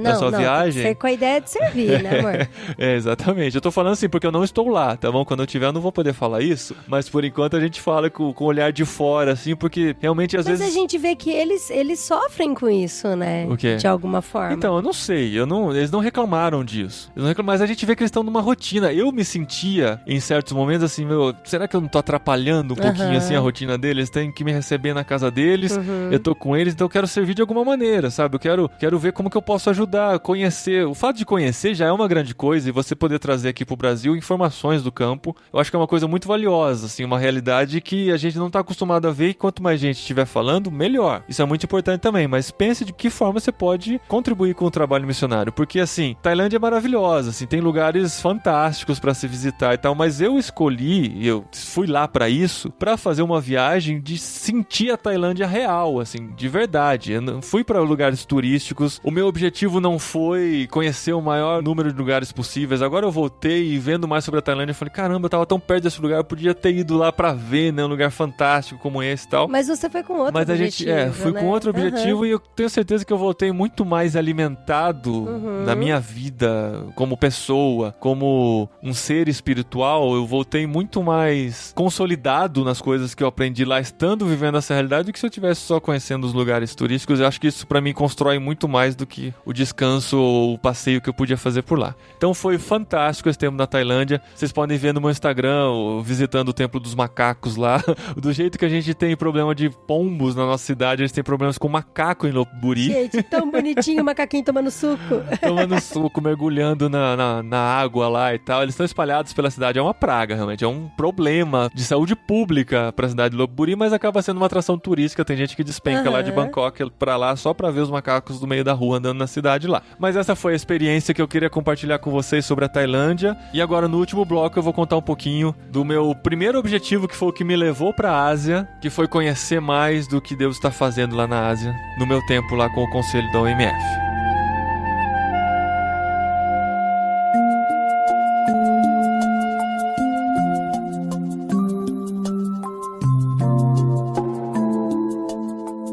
da sua viagem... Tem que ser com a ideia de servir, né, amor? Exatamente. Eu tô falando assim porque eu não estou lá, tá bom? Quando eu tiver eu não vou poder falar isso, mas por enquanto a gente fala com o olhar de fora, assim, porque realmente às vezes... Mas a gente vê que eles sofrem com isso, né? O quê? De alguma forma. Então, eu não sei. Eles não reclamaram disso. Mas a gente vê que eles estão numa rotina. Eu me sentia, em certos momentos, assim, será que eu não tô atrapalhando um pouquinho, assim, a rotina deles? Eles têm que me receber na casa deles, eu tô com eles, então eu quero servir de alguma maneira, sabe? Eu quero ver como que eu posso ajudar, conhecer. O fato de conhecer já é uma grande coisa, e você poder trazer aqui pro Brasil informações do campo, eu acho que é uma coisa muito valiosa, assim, uma realidade que a gente não tá acostumado a ver, e quanto mais gente estiver falando, melhor. Isso é muito importante também, mas pense de que forma você pode contribuir com o trabalho missionário, porque, assim, Tailândia é maravilhosa, assim, tem lugares fantásticos pra se visitar e tal, mas eu escolhi eu fui lá pra isso, pra fazer uma viagem de sentir a Tailândia real, assim, de verdade. Eu não fui pra lugares turísticos. O meu objetivo não foi conhecer o maior número de lugares possíveis. Agora eu voltei e vendo mais sobre a Tailândia, eu falei, caramba, eu tava tão perto desse lugar, eu podia ter ido lá pra ver, né, um lugar fantástico como esse e tal. Mas você foi com outro objetivo, fui né? com outro objetivo e eu tenho certeza que eu voltei muito mais alimentado na minha vida, como pessoa, como um ser espiritual. Eu voltei muito mais consolidado nas coisas que eu aprendi lá, estando vivendo essa realidade, do que se eu estivesse só conhecendo os lugares turísticos. Eu acho que isso pra mim constrói muito mais do que o descanso ou o passeio que eu podia fazer por lá. Então foi fantástico esse tempo na Tailândia. Vocês podem ver no meu Instagram, visitando o Templo dos Macacos lá. Do jeito que a gente tem problema de pombos na nossa cidade, eles têm problemas com macaco em Lopburi. Gente, tão bonitinho o macaquinho tomando suco. Tomando suco, mergulhando na água lá e tal. Eles estão espalhados pela cidade. É uma praga, realmente. É um problema de saúde pública pra cidade de Lopburi, mas acaba sendo uma atração turística. Tem gente que despenca lá de Bangkok pra lá só pra ver os macacos do meio da rua andando na cidade lá. Mas essa foi a experiência que eu queria compartilhar com vocês sobre a Tailândia. E agora, no último bloco, eu vou contar um pouquinho do meu primeiro objetivo, que foi o que me levou pra Ásia, que foi conhecer mais do que Deus está fazendo lá na Ásia, no meu tempo lá com o conselho da OMF.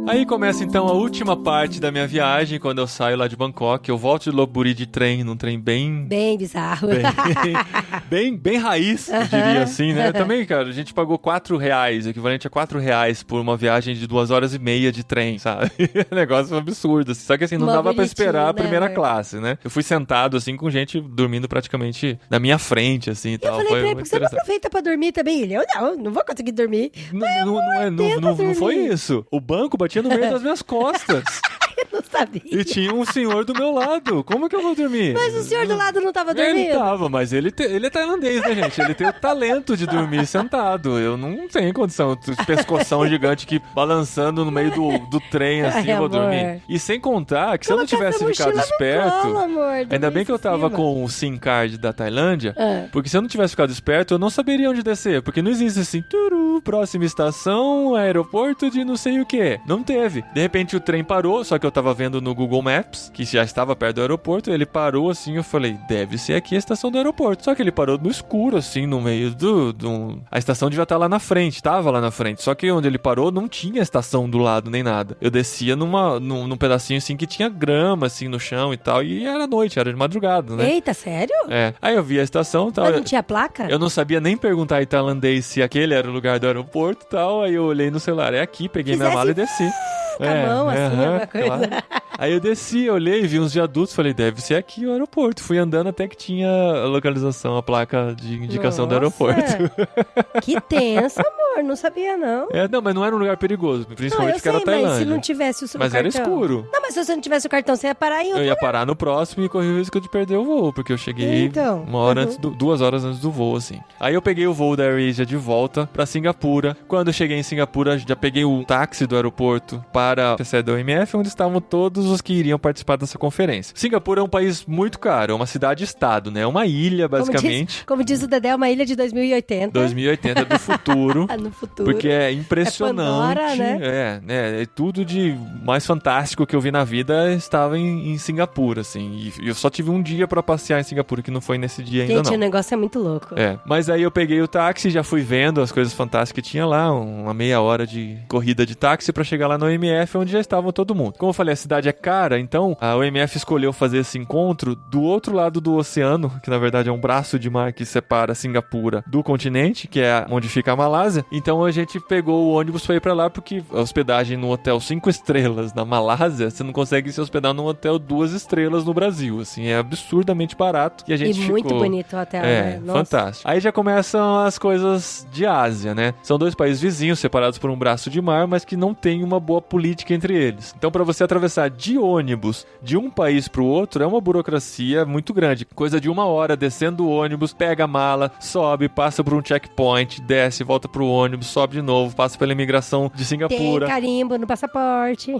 Aí começa então a última parte da minha viagem, quando eu saio lá de Bangkok. Eu volto de Lopburi de trem, num trem bem bizarro. Bem raiz, eu diria assim, né? Também, cara, a gente pagou R$4, equivalente a R$4 por uma viagem de 2h30 de trem, sabe? Negócio absurdo, assim. Só que assim, não dava pra esperar a primeira classe, né? Eu fui sentado, assim, com gente dormindo praticamente na minha frente, assim, e tal. Eu falei pra ele, porque você não aproveita pra dormir também? Ele, eu não vou conseguir dormir. Não foi isso. O banco batia no meio das minhas costas. Eu não sabia. E tinha um senhor do meu lado. Como que eu vou dormir? Mas o senhor do lado não tava dormindo? Ele tava, mas ele é tailandês, né, gente? Ele tem o talento de dormir sentado. Eu não tenho condição. Pescoção gigante que balançando no meio do trem, assim, eu vou dormir. E sem contar que se eu não tivesse ficado esperto... Ainda bem que eu tava com o SIM card da Tailândia, porque se eu não tivesse ficado esperto, eu não saberia onde descer. Porque não existe assim, próxima estação, aeroporto de não sei o que. Não teve. De repente o trem parou, só que eu tava vendo no Google Maps, que já estava perto do aeroporto, ele parou assim, eu falei, deve ser aqui a estação do aeroporto. Só que ele parou no escuro, assim, no meio a estação devia estar lá na frente, tava lá na frente. Só que onde ele parou não tinha estação do lado, nem nada. Eu descia num pedacinho, assim, que tinha grama, assim, no chão e tal, e era noite, era de madrugada, né? Eita, sério? É. Aí eu vi a estação e tal. Mas não tinha placa? Eu não sabia nem perguntar em tailandês se aquele era o lugar do aeroporto e tal, aí eu olhei no celular, é aqui, peguei minha mala e desci. Com a mão, assim, alguma coisa. Claro. Aí eu desci, olhei, vi uns viadutos, falei, deve ser aqui o aeroporto. Fui andando até que tinha a localização, a placa de indicação do aeroporto. Que tenso, amor, não sabia não. Não, mas não era um lugar perigoso, principalmente porque era Tailândia. Mas se não tivesse o seu cartão... Mas era escuro. Não, mas se você não tivesse o cartão, você ia parar em outro Eu ia parar no próximo e corri o risco de perder o voo, porque eu cheguei uma hora antes 2 horas antes do voo, assim. Aí eu peguei o voo da AirAsia de volta pra Singapura. Quando eu cheguei em Singapura, já peguei o táxi do aeroporto para a sede da OMF, onde estavam todos os que iriam participar dessa conferência. Singapura é um país muito caro, é uma cidade-estado, né? É uma ilha, basicamente. Como diz o Dedé, é uma ilha de 2080. 2080 do futuro. No futuro. Porque é impressionante. É Pandora, né? É tudo de mais fantástico que eu vi na vida estava em Singapura, assim. E eu só tive um dia pra passear em Singapura, que não foi nesse dia ainda, não. Gente, o negócio é muito louco. Mas aí eu peguei o táxi, já fui vendo as coisas fantásticas que tinha lá, uma meia hora de corrida de táxi pra chegar lá no OMF, onde já estavam todo mundo. Como eu falei, a cidade é cara, então a OMF escolheu fazer esse encontro do outro lado do oceano, que na verdade é um braço de mar que separa Singapura do continente, que é onde fica a Malásia. Então a gente pegou o ônibus pra ir pra lá, porque a hospedagem no hotel 5 estrelas na Malásia, você não consegue se hospedar num hotel 2 estrelas no Brasil, assim, é absurdamente barato. E a gente ficou... muito bonito o hotel, né? Nossa. Fantástico. Aí já começam as coisas de Ásia, né? São 2 países vizinhos, separados por um braço de mar, mas que não tem uma boa política entre eles. Então, pra você atravessar de ônibus de um país pro outro é uma burocracia muito grande. Coisa de 1 hora descendo o ônibus, pega a mala, sobe, passa por um checkpoint, desce, volta pro ônibus, sobe de novo, passa pela imigração de Singapura. Tem carimbo no passaporte.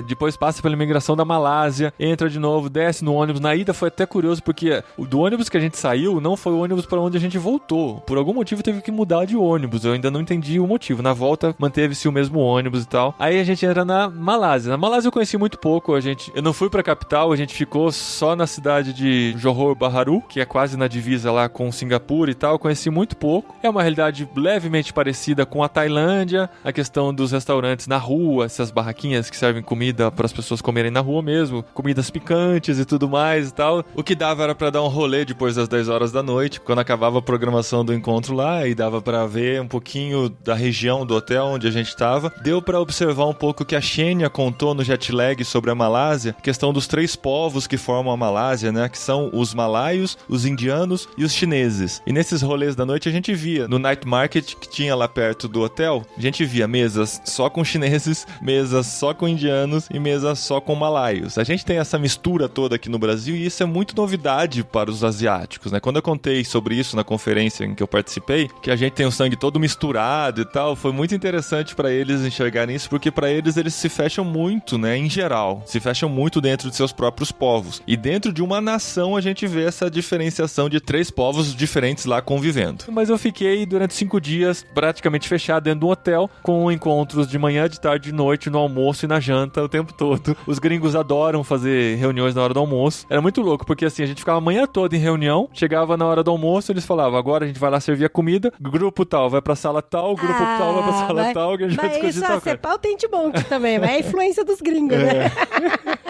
Depois passa pela imigração da Malásia, entra de novo, desce no ônibus. Na ida foi até curioso, porque do ônibus que a gente saiu, não foi o ônibus para onde a gente voltou. Por algum motivo teve que mudar de ônibus. Eu ainda não entendi o motivo. Na volta, manteve-se o mesmo ônibus e tal. Aí a gente entra na Malásia. Na Malásia eu conheci muito pouco. Eu não fui pra capital, a gente ficou só na cidade de Johor Bahru, que é quase na divisa lá com Singapura e tal. Eu conheci muito pouco. É uma realidade levemente parecida com a Tailândia, a questão dos restaurantes na rua, essas barraquinhas que servem comida para as pessoas comerem na rua mesmo, comidas picantes e tudo mais e tal. O que dava era pra dar um rolê depois das 10 horas da noite, quando acabava a programação do encontro lá, e dava pra ver um pouquinho da região do hotel onde a gente tava. Deu pra observar um pouco o que a Xenia contou no jet lag sobre a Malásia, questão dos 3 povos que formam a Malásia, né, que são os malaios, os indianos e os chineses. E nesses rolês da noite a gente via, no night market que tinha lá perto do hotel, a gente via mesas só com chineses, mesas só com indianos e mesas só com malaios. A gente tem essa mistura toda aqui no Brasil e isso é muito novidade para os asiáticos, né? Quando eu contei sobre isso na conferência em que eu participei, que a gente tem o sangue todo misturado e tal, foi muito interessante para eles enxergarem isso, porque para eles se fecham muito, né? Em geral, se fecham muito dentro de seus próprios povos. E dentro de uma nação a gente vê essa diferenciação de 3 povos diferentes lá convivendo. Mas eu fiquei durante 5 dias praticamente fechado dentro de um hotel, com encontros de manhã, de tarde, de noite, no almoço e na janta o tempo todo. Os gringos adoram fazer reuniões na hora do almoço. Era muito louco, porque assim, a gente ficava a manhã toda em reunião, chegava na hora do almoço, eles falavam, agora a gente vai lá servir a comida, grupo tal vai pra sala tal, grupo tal vai pra sala tal, que a gente vai discutir tal coisa. Isso é pautente monte também, mas é a influência dos gringos, né?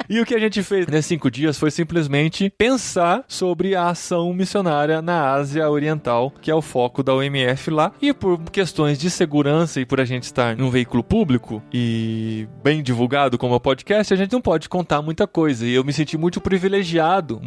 E o que a gente fez nesses 5 dias foi simplesmente pensar sobre a ação missionária na Ásia Oriental, que é o foco da OMF lá, e por questões de segurança e por a gente estar num veículo público e bem divulgado como é o podcast, a gente não pode contar muita coisa, e eu me senti muito privilegiado,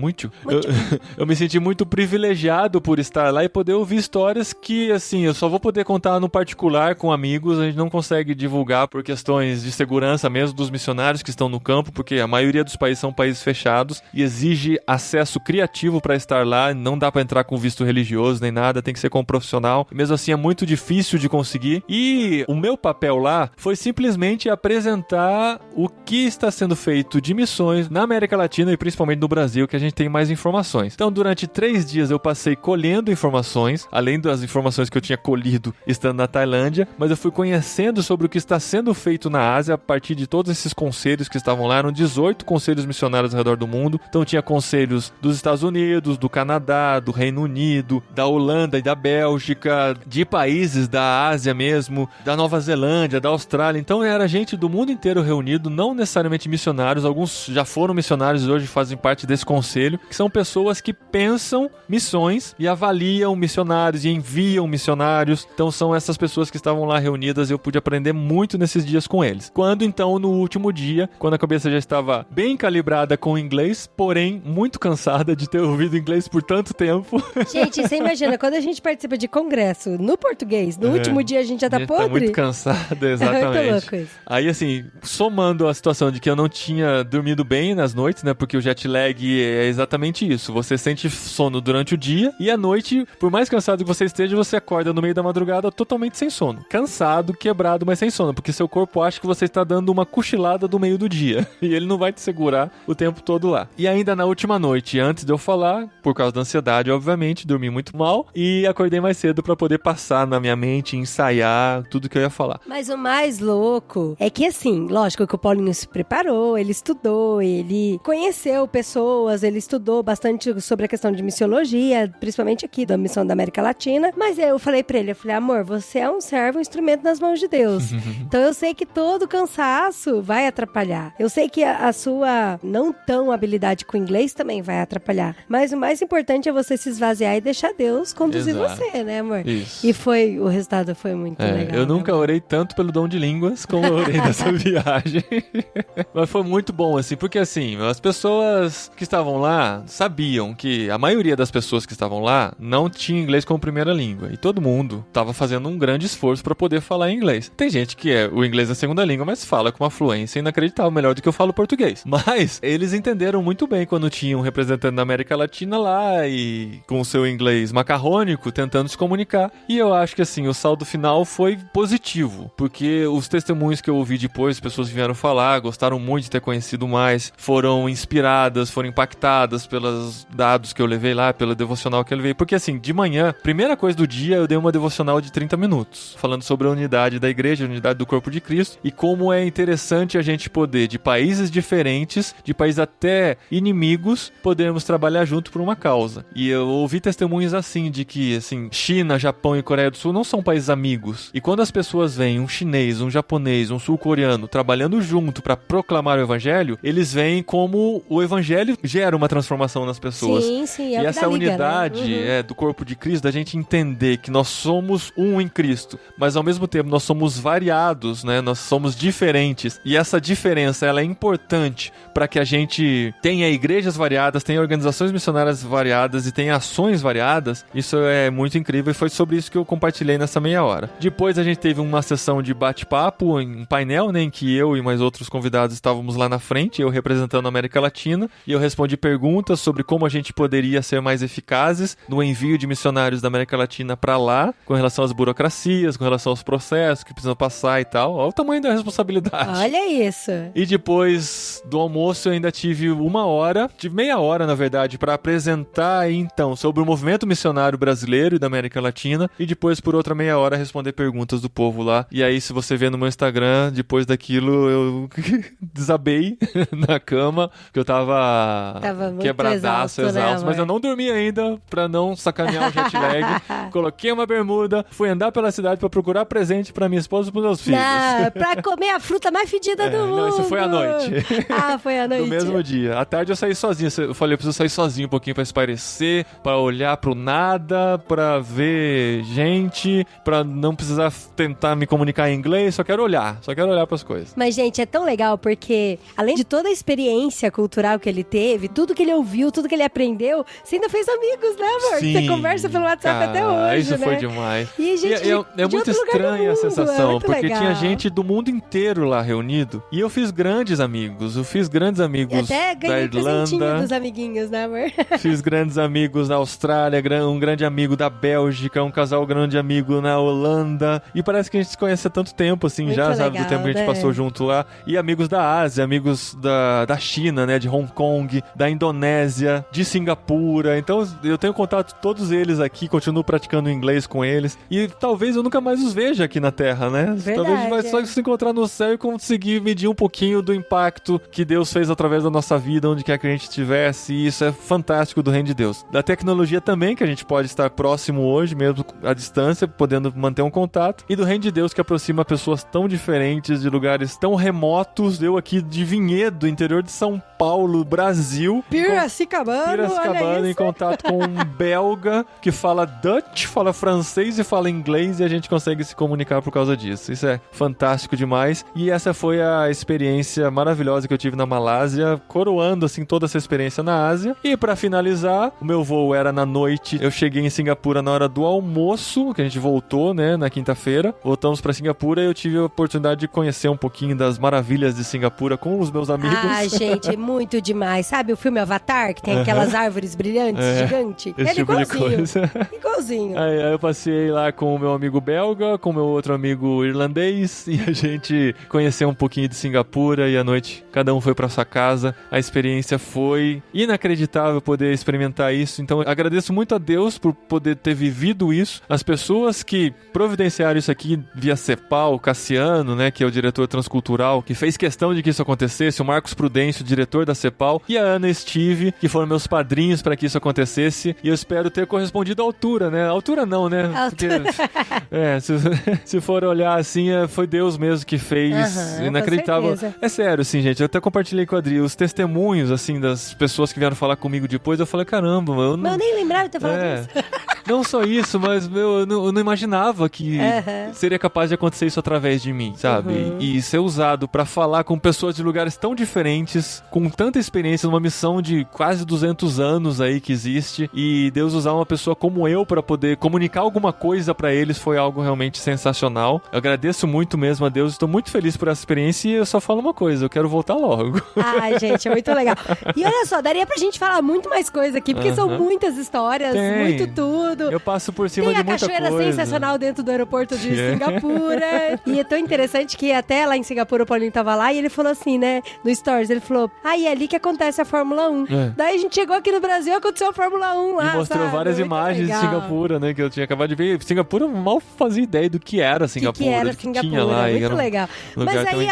eu me senti muito privilegiado por estar lá e poder ouvir histórias que, assim, eu só vou poder contar no particular com amigos, a gente não consegue divulgar por questões de segurança mesmo dos missionários que estão no campo, porque a maioria dos países são países fechados e exige acesso criativo para estar lá, não dá para entrar com visto religioso nem nada, tem que ser como profissional, mesmo assim é muito difícil de conseguir, e o meu papel lá foi simplesmente apresentar o que está sendo feito de missões na América Latina e principalmente no Brasil, que a gente tem mais informações. Então, durante 3 dias eu passei colhendo informações, além das informações que eu tinha colhido estando na Tailândia, mas eu fui conhecendo sobre o que está sendo feito na Ásia a partir de todos esses conselhos que estavam lá. Eram 18 conselhos missionários ao redor do mundo. Então tinha conselhos dos Estados Unidos, do Canadá, do Reino Unido, da Holanda e da Bélgica, de países da Ásia mesmo, da Nova Zelândia, da Austrália. Então era gente do mundo inteiro reunido, não necessariamente missionários, alguns já foram missionários e hoje fazem parte desse conselho, que são pessoas que pensam missões e avaliam missionários e enviam missionários. Então são essas pessoas que estavam lá reunidas e eu pude aprender muito nesses dias com eles. Quando então, no último dia, quando a cabeça já estava bem calibrada com o inglês, porém muito cansada de ter ouvido inglês por tanto tempo. Gente, você imagina, quando a gente participa de congresso no português, no último dia a gente já tá podre? Tá muito cansada, exatamente. É muito louco isso. Aí assim, somando a situação de que eu não tinha dormido bem nas noites, né, porque o jet lag é exatamente isso, você sente sono durante o dia e à noite, por mais cansado que você esteja, você acorda no meio da madrugada totalmente sem sono. Cansado, quebrado, mas sem sono, porque seu corpo acha que você está dando uma cochilada do meio do dia e ele não vai te segurar o tempo todo lá. E ainda na última noite, antes de eu falar, por causa da ansiedade, obviamente, dormi muito mal e acordei mais cedo para poder passar na minha mente, ensaiar tudo que eu ia falar. Mas o mais louco é que, assim, lógico que o Paulinho se preparou, ele estudou, ele conheceu pessoas, ele estudou bastante sobre a questão de missiologia, principalmente aqui da missão da América Latina, mas eu falei pra ele, amor, você é um servo, um instrumento nas mãos de Deus. Então eu sei que todo cansaço vai atrapalhar. Eu sei que a sua não tão habilidade com inglês também vai atrapalhar. Mas o mais importante é você se esvaziar e deixar Deus conduzir você, né, amor? Isso. E o resultado foi muito legal. Eu nunca orei tanto pelo dom de línguas como eu orei nessa viagem. Mas foi muito bom, assim, porque assim, as pessoas que estavam lá sabiam que a maioria das pessoas que estavam lá não tinha inglês como primeira língua. E todo mundo estava fazendo um grande esforço para poder falar inglês. Tem gente que o inglês é a segunda língua, mas fala com uma fluência inacreditável, melhor do que eu falo português. inglês. Mas eles entenderam muito bem quando tinha um representante da América Latina lá e com o seu inglês macarrônico tentando se comunicar. E eu acho que assim, o saldo final foi positivo, porque os testemunhos que eu ouvi depois, pessoas que vieram falar, gostaram muito de ter conhecido mais, foram inspiradas, foram impactadas pelos dados que eu levei lá, pela devocional que eu levei. Porque assim, de manhã, primeira coisa do dia, eu dei uma devocional de 30 minutos, falando sobre a unidade da igreja, a unidade do corpo de Cristo, e como é interessante a gente poder, de países diferentes, de países até inimigos, podermos trabalhar junto por uma causa. E eu ouvi testemunhos assim, de que, assim, China, Japão e Coreia do Sul não são países amigos. E quando as pessoas veem um chinês, um japonês, um sul-coreano trabalhando junto para proclamar o evangelho, eles veem como o evangelho gera uma transformação nas pessoas. Sim, sim. E essa unidade, né? Do corpo de Cristo, da gente entender que nós somos um em Cristo, mas ao mesmo tempo nós somos variados, né? Nós somos diferentes. E essa diferença, ela é importante para que a gente tenha igrejas variadas, tenha organizações missionárias variadas e tenha ações variadas. Isso é muito incrível e foi sobre isso que eu compartilhei nessa meia hora. Depois a gente teve uma sessão de bate-papo, um painel, né, em que eu e mais outros convidados estávamos lá na frente, eu representando a América Latina, e eu respondi perguntas sobre como a gente poderia ser mais eficazes no envio de missionários da América Latina para lá, com relação às burocracias, com relação aos processos que precisam passar e tal. Olha o tamanho da responsabilidade. Olha isso. E depois do almoço eu ainda tive meia hora, na verdade, para apresentar então sobre o movimento missionário brasileiro e da América Latina, e depois por outra meia hora responder perguntas do povo lá. E aí, se você vê no meu Instagram, depois daquilo eu desabei na cama, que eu tava quebradaço, exausto, né, mas eu não dormi ainda pra não sacanear o jet lag. Coloquei uma bermuda, fui andar pela cidade pra procurar presente pra minha esposa e pros meus filhos. Pra comer a fruta mais fedida do mundo. Não, isso foi à noite. Foi à noite. No mesmo dia. À tarde eu saí sozinho. Eu falei, eu preciso sair sozinho um pouquinho pra espairecer, pra olhar pro nada, pra ver gente, pra não precisar tentar me comunicar em inglês, só quero olhar pras coisas. Mas, gente, é tão legal porque, além de toda a experiência cultural que ele teve, tudo que ele ouviu, tudo que ele aprendeu, você ainda fez amigos, né, amor? Sim, você conversa pelo WhatsApp até hoje, isso, né? Foi demais. E, gente, é muito estranha a sensação, porque legal. Tinha gente do mundo inteiro lá reunido, e eu fiz grandes amigos. Até da ganhei Irlanda, presentinho dos amiguinhos, né, amor? Fiz grandes amigos na Austrália, um grande amigo da Bélgica, um casal grande amigo na Holanda, e parece que a gente se conhece há tanto tempo, assim, muito já, legal, sabe, do tempo que a gente passou junto lá, e amigos da Ásia, amigos da China, né, de Hong Kong, da Indonésia, de Singapura. Então eu tenho contato com todos eles aqui, continuo praticando inglês com eles, e talvez eu nunca mais os veja aqui na Terra, né? Verdade, talvez a gente vai só se encontrar no céu e conseguir medir um pouquinho do impacto que Deus fez através da nossa vida, onde quer que a gente estivesse, e isso é fantástico do reino de Deus. Da tecnologia também, que a gente pode estar próximo hoje, mesmo à distância, podendo manter um contato, e do reino de Deus que aproxima pessoas tão diferentes, de lugares tão remotos. Eu aqui de Vinhedo, interior de São Paulo, Brasil, Piracicabana, em contato com um belga que fala Dutch, fala francês e fala inglês, e a gente consegue se comunicar por causa disso. Isso é fantástico demais, e essa foi a experiência maravilhosa que eu tive na Malásia, coroando assim toda essa experiência na Ásia. E pra finalizar, o meu voo era na noite, eu cheguei em Singapura na hora do almoço, que a gente voltou, né, na quinta-feira, voltamos pra Singapura e eu tive a oportunidade de conhecer um pouquinho das maravilhas de Singapura com os meus amigos. Gente, muito demais. Sabe o filme Avatar, que tem aquelas árvores brilhantes, gigante? Esse tipo de coisa. Igualzinho. Aí eu passei lá com o meu amigo belga, com o meu outro amigo irlandês, e a gente conheceu um pouquinho de Singapura, e à noite cada um foi pra sua casa. A experiência foi inacreditável poder experimentar isso, então eu agradeço muito a Deus por poder ter vivido isso, as pessoas que providenciaram isso aqui via CEPAL, o Cassiano, né, que é o diretor transcultural, que fez questão de que isso acontecesse, o Marcos Prudêncio, diretor da CEPAL, e a Ana Steve, que foram meus padrinhos para que isso acontecesse, e eu espero ter correspondido à altura, né? À altura não, né? Porque, se for olhar assim, foi Deus mesmo que fez, inacreditável. É sério, assim, gente, eu até compartilhei com a Adri, os testemunhos, assim, das pessoas que vieram falar comigo depois, eu falei, caramba, eu nem lembrava de ter falado isso. Não só isso, mas eu não imaginava que seria capaz de acontecer isso através de mim, sabe? E ser usado pra falar com pessoas de lugares tão diferentes, com tanta experiência, numa missão de quase 200 anos aí que existe, e Deus usar uma pessoa como eu pra poder comunicar alguma coisa pra eles foi algo realmente sensacional. Eu agradeço muito mesmo a Deus, estou muito feliz por essa experiência e eu só falo uma coisa, eu quero voltar logo. Ai, gente, é muito legal. E olha só, daria pra gente falar muito mais coisa aqui, porque são muitas histórias, muito tudo. Eu passo por cima de muita coisa. Tem a cachoeira sensacional dentro do aeroporto de Singapura. E é tão interessante que até lá em Singapura o Paulinho tava lá e ele falou assim, né, no Stories, ele falou, é ali que acontece a Fórmula 1. Daí a gente chegou aqui no Brasil e aconteceu a Fórmula 1 lá, e mostrou várias imagens de Singapura, né, que eu tinha acabado de ver. Singapura, eu mal fazia ideia do que era Singapura, do que tinha lá. Muito legal. Mas aí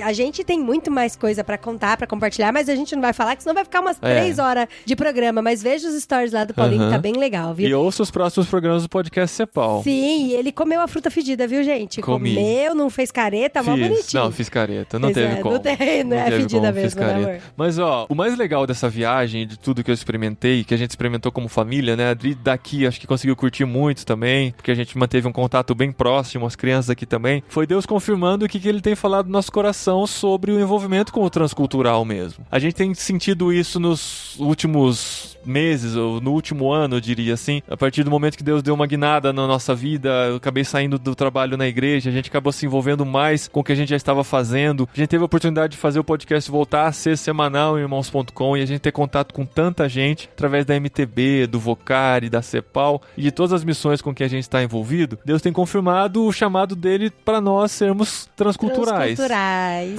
a gente tem muito mais coisa pra contar, pra compartilhar, mas a gente não vai falar, que senão vai ficar umas 3 horas de programa. Mas veja os stories lá do Paulinho, que tá bem legal, viu? E ouça os próximos programas do podcast Cepal. Sim, e ele comeu a fruta fedida, viu, gente? Comi. Comeu, não fez careta, mó bonitinho. Não, fiz careta, não teve como. Não é fedida mesmo, né, amor? Mas, o mais legal dessa viagem, de tudo que eu experimentei, que a gente experimentou como família, né? A Adri daqui, acho que conseguiu curtir muito também, porque a gente manteve um contato bem próximo, as crianças aqui também. Foi Deus confirmando o que ele tem falado no nosso coração sobre o envolvimento com o transcultural mesmo. A gente tem sentido isso nos últimos meses, ou no último ano, eu diria assim, a partir do momento que Deus deu uma guinada na nossa vida, eu acabei saindo do trabalho na igreja, a gente acabou se envolvendo mais com o que a gente já estava fazendo, a gente teve a oportunidade de fazer o podcast voltar a ser semanal em irmãos.com e a gente ter contato com tanta gente, através da MTB, do Vocari, da Cepal e de todas as missões com que a gente está envolvido. Deus tem confirmado o chamado dele para nós sermos transculturais.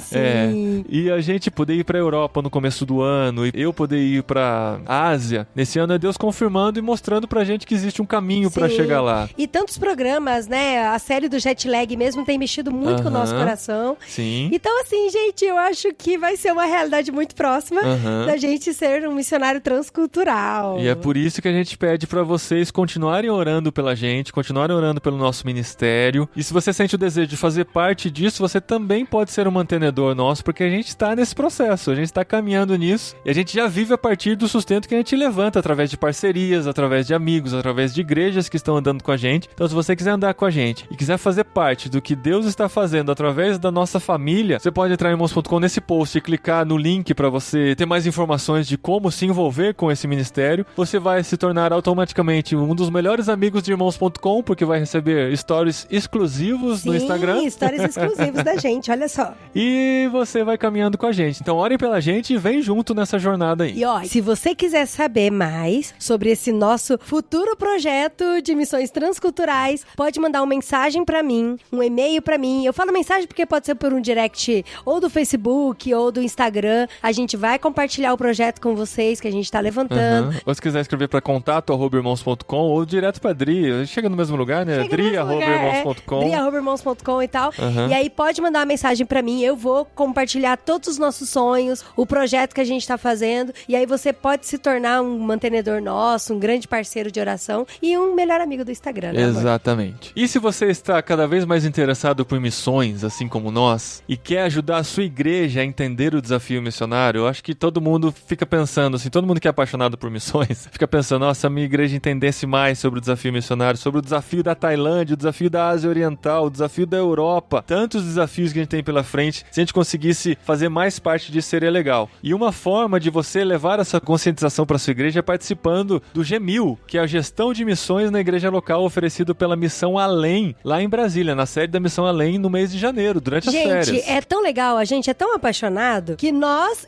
Sim. E a gente poder ir para a Europa no começo do ano, e eu poder ir para a Ásia nesse ano, é Deus confirmando e mostrando pra gente que existe um caminho pra chegar lá. E tantos programas, né? A série do Jet Lag mesmo tem mexido muito com o nosso coração. Sim. Então, assim, gente, eu acho que vai ser uma realidade muito próxima da gente ser um missionário transcultural. E é por isso que a gente pede pra vocês continuarem orando pela gente, continuarem orando pelo nosso ministério. E se você sente o desejo de fazer parte disso, você também pode ser um mantenedor nosso, porque a gente tá nesse processo, a gente tá caminhando nisso e a gente já vive a partir do sustento que a gente levanta através de parcerias, através de amigos, através de igrejas que estão andando com a gente. Então, se você quiser andar com a gente e quiser fazer parte do que Deus está fazendo através da nossa família, você pode entrar em irmãos.com nesse post e clicar no link para você ter mais informações de como se envolver com esse ministério. Você vai se tornar automaticamente um dos melhores amigos de irmãos.com, porque vai receber stories exclusivos no Instagram. Sim, stories exclusivos da gente, olha só. E você vai caminhando com a gente. Então, orem pela gente e vem junto nessa jornada aí. E se você quiser saber mais sobre esse nosso futuro projeto de missões transculturais, pode mandar uma mensagem pra mim, um e-mail pra mim. Eu falo mensagem porque pode ser por um direct ou do Facebook ou do Instagram. A gente vai compartilhar o projeto com vocês que a gente tá levantando. Ou se quiser escrever pra contato@irmãos.com ou direto pra Dri. Chega no mesmo lugar, né? Dri@irmãos.com. Dri@irmãos.com e tal. E aí pode mandar uma mensagem pra mim. Eu vou compartilhar todos os nossos sonhos, o projeto que a gente tá fazendo. E aí você pode se tornar um mantenedor nosso, um grande parceiro de oração e um melhor amigo do Instagram, né, Exatamente. Amor? E se você está cada vez mais interessado por missões, assim como nós, e quer ajudar a sua igreja a entender o desafio missionário, eu acho que todo mundo fica pensando, assim, todo mundo que é apaixonado por missões, fica pensando, nossa, a minha igreja entendesse mais sobre o desafio missionário, sobre o desafio da Tailândia, o desafio da Ásia Oriental, o desafio da Europa, tantos desafios que a gente tem pela frente, se a gente conseguisse fazer mais parte disso seria legal. E uma forma de você levar essa conscientização para sua igreja participando do GMIL, que é a gestão de missões na igreja local oferecido pela Missão Além, lá em Brasília, na sede da Missão Além, no mês de janeiro, durante as férias. Gente, é tão legal, a gente é tão apaixonado, que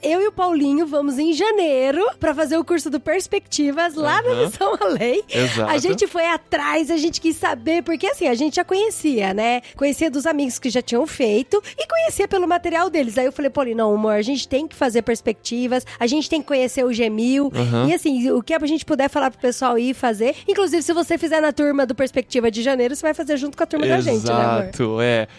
eu e o Paulinho vamos em janeiro pra fazer o curso do Perspectivas lá na Missão Além. Exato. A gente foi atrás, a gente quis saber, porque assim, a gente já conhecia, né? Conhecia dos amigos que já tinham feito e conhecia pelo material deles. Aí eu falei, Paulinho, não, amor, a gente tem que fazer Perspectivas, a gente tem que conhecer o GMIL. E assim, o que a gente puder falar pro pessoal ir fazer. Inclusive, se você fizer na turma do Perspectiva de janeiro, você vai fazer junto com a turma da gente, né, amor? Exato,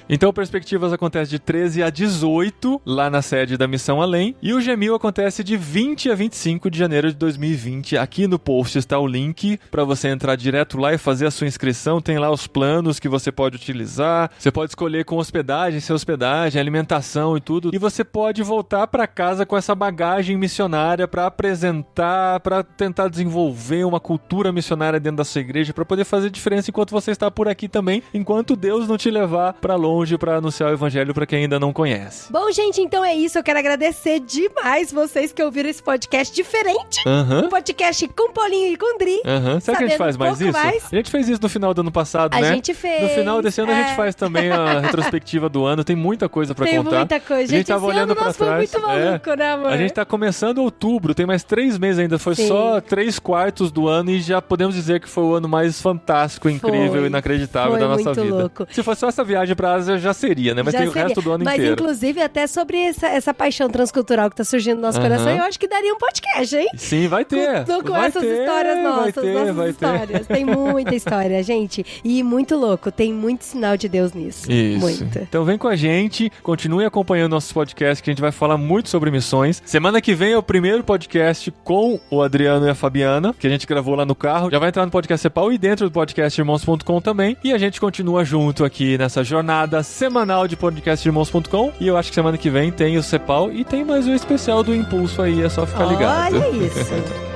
Então, o Perspectivas acontece de 13 a 18, lá na sede da Missão Além. E o GMIL acontece de 20 a 25 de janeiro de 2020. Aqui no post está o link para você entrar direto lá e fazer a sua inscrição. Tem lá os planos que você pode utilizar. Você pode escolher com hospedagem, sem hospedagem, alimentação e tudo. E você pode voltar para casa com essa bagagem missionária para apresentar, para tentar desenvolver uma cultura missionária missionária dentro da sua igreja pra poder fazer diferença enquanto você está por aqui também, enquanto Deus não te levar pra longe pra anunciar o evangelho pra quem ainda não conhece. Bom, gente, então é isso. Eu quero agradecer demais vocês que ouviram esse podcast diferente. Um podcast com Paulinho e com Dri. Será que a gente faz mais isso? A gente fez isso no final do ano passado, né? A gente fez. No final desse ano a gente faz também a retrospectiva do ano. Tem muita coisa pra contar. Tem muita coisa. A gente tava olhando pra trás. Foi muito maluco, né, amor? A gente tá começando outubro, tem mais 3 meses ainda. Foi só 3/4 do ano e já podemos dizer que foi o ano mais fantástico, incrível, inacreditável da nossa vida. Louco. Se fosse só essa viagem pra Ásia, já seria, né? Mas já tem seria. O resto do ano inteiro. Mas, inclusive, até sobre essa paixão transcultural que tá surgindo no nosso coração, eu acho que daria um podcast, hein? Sim, vai ter. Com essas histórias nossas, nossas histórias. Tem muita história, gente. E muito louco. Tem muito sinal de Deus nisso. Isso. Muito. Então vem com a gente, continue acompanhando nossos podcasts, que a gente vai falar muito sobre missões. Semana que vem é o primeiro podcast com o Adriano e a Fabiana, que a gente gravou lá no carro. Já vai entrar no podcast Cepal e dentro do podcast Irmãos.com também. E a gente continua junto aqui nessa jornada semanal de podcast Irmãos.com. E eu acho que semana que vem tem o Cepal e tem mais um especial do Impulso aí, é só ficar ligado. Olha isso.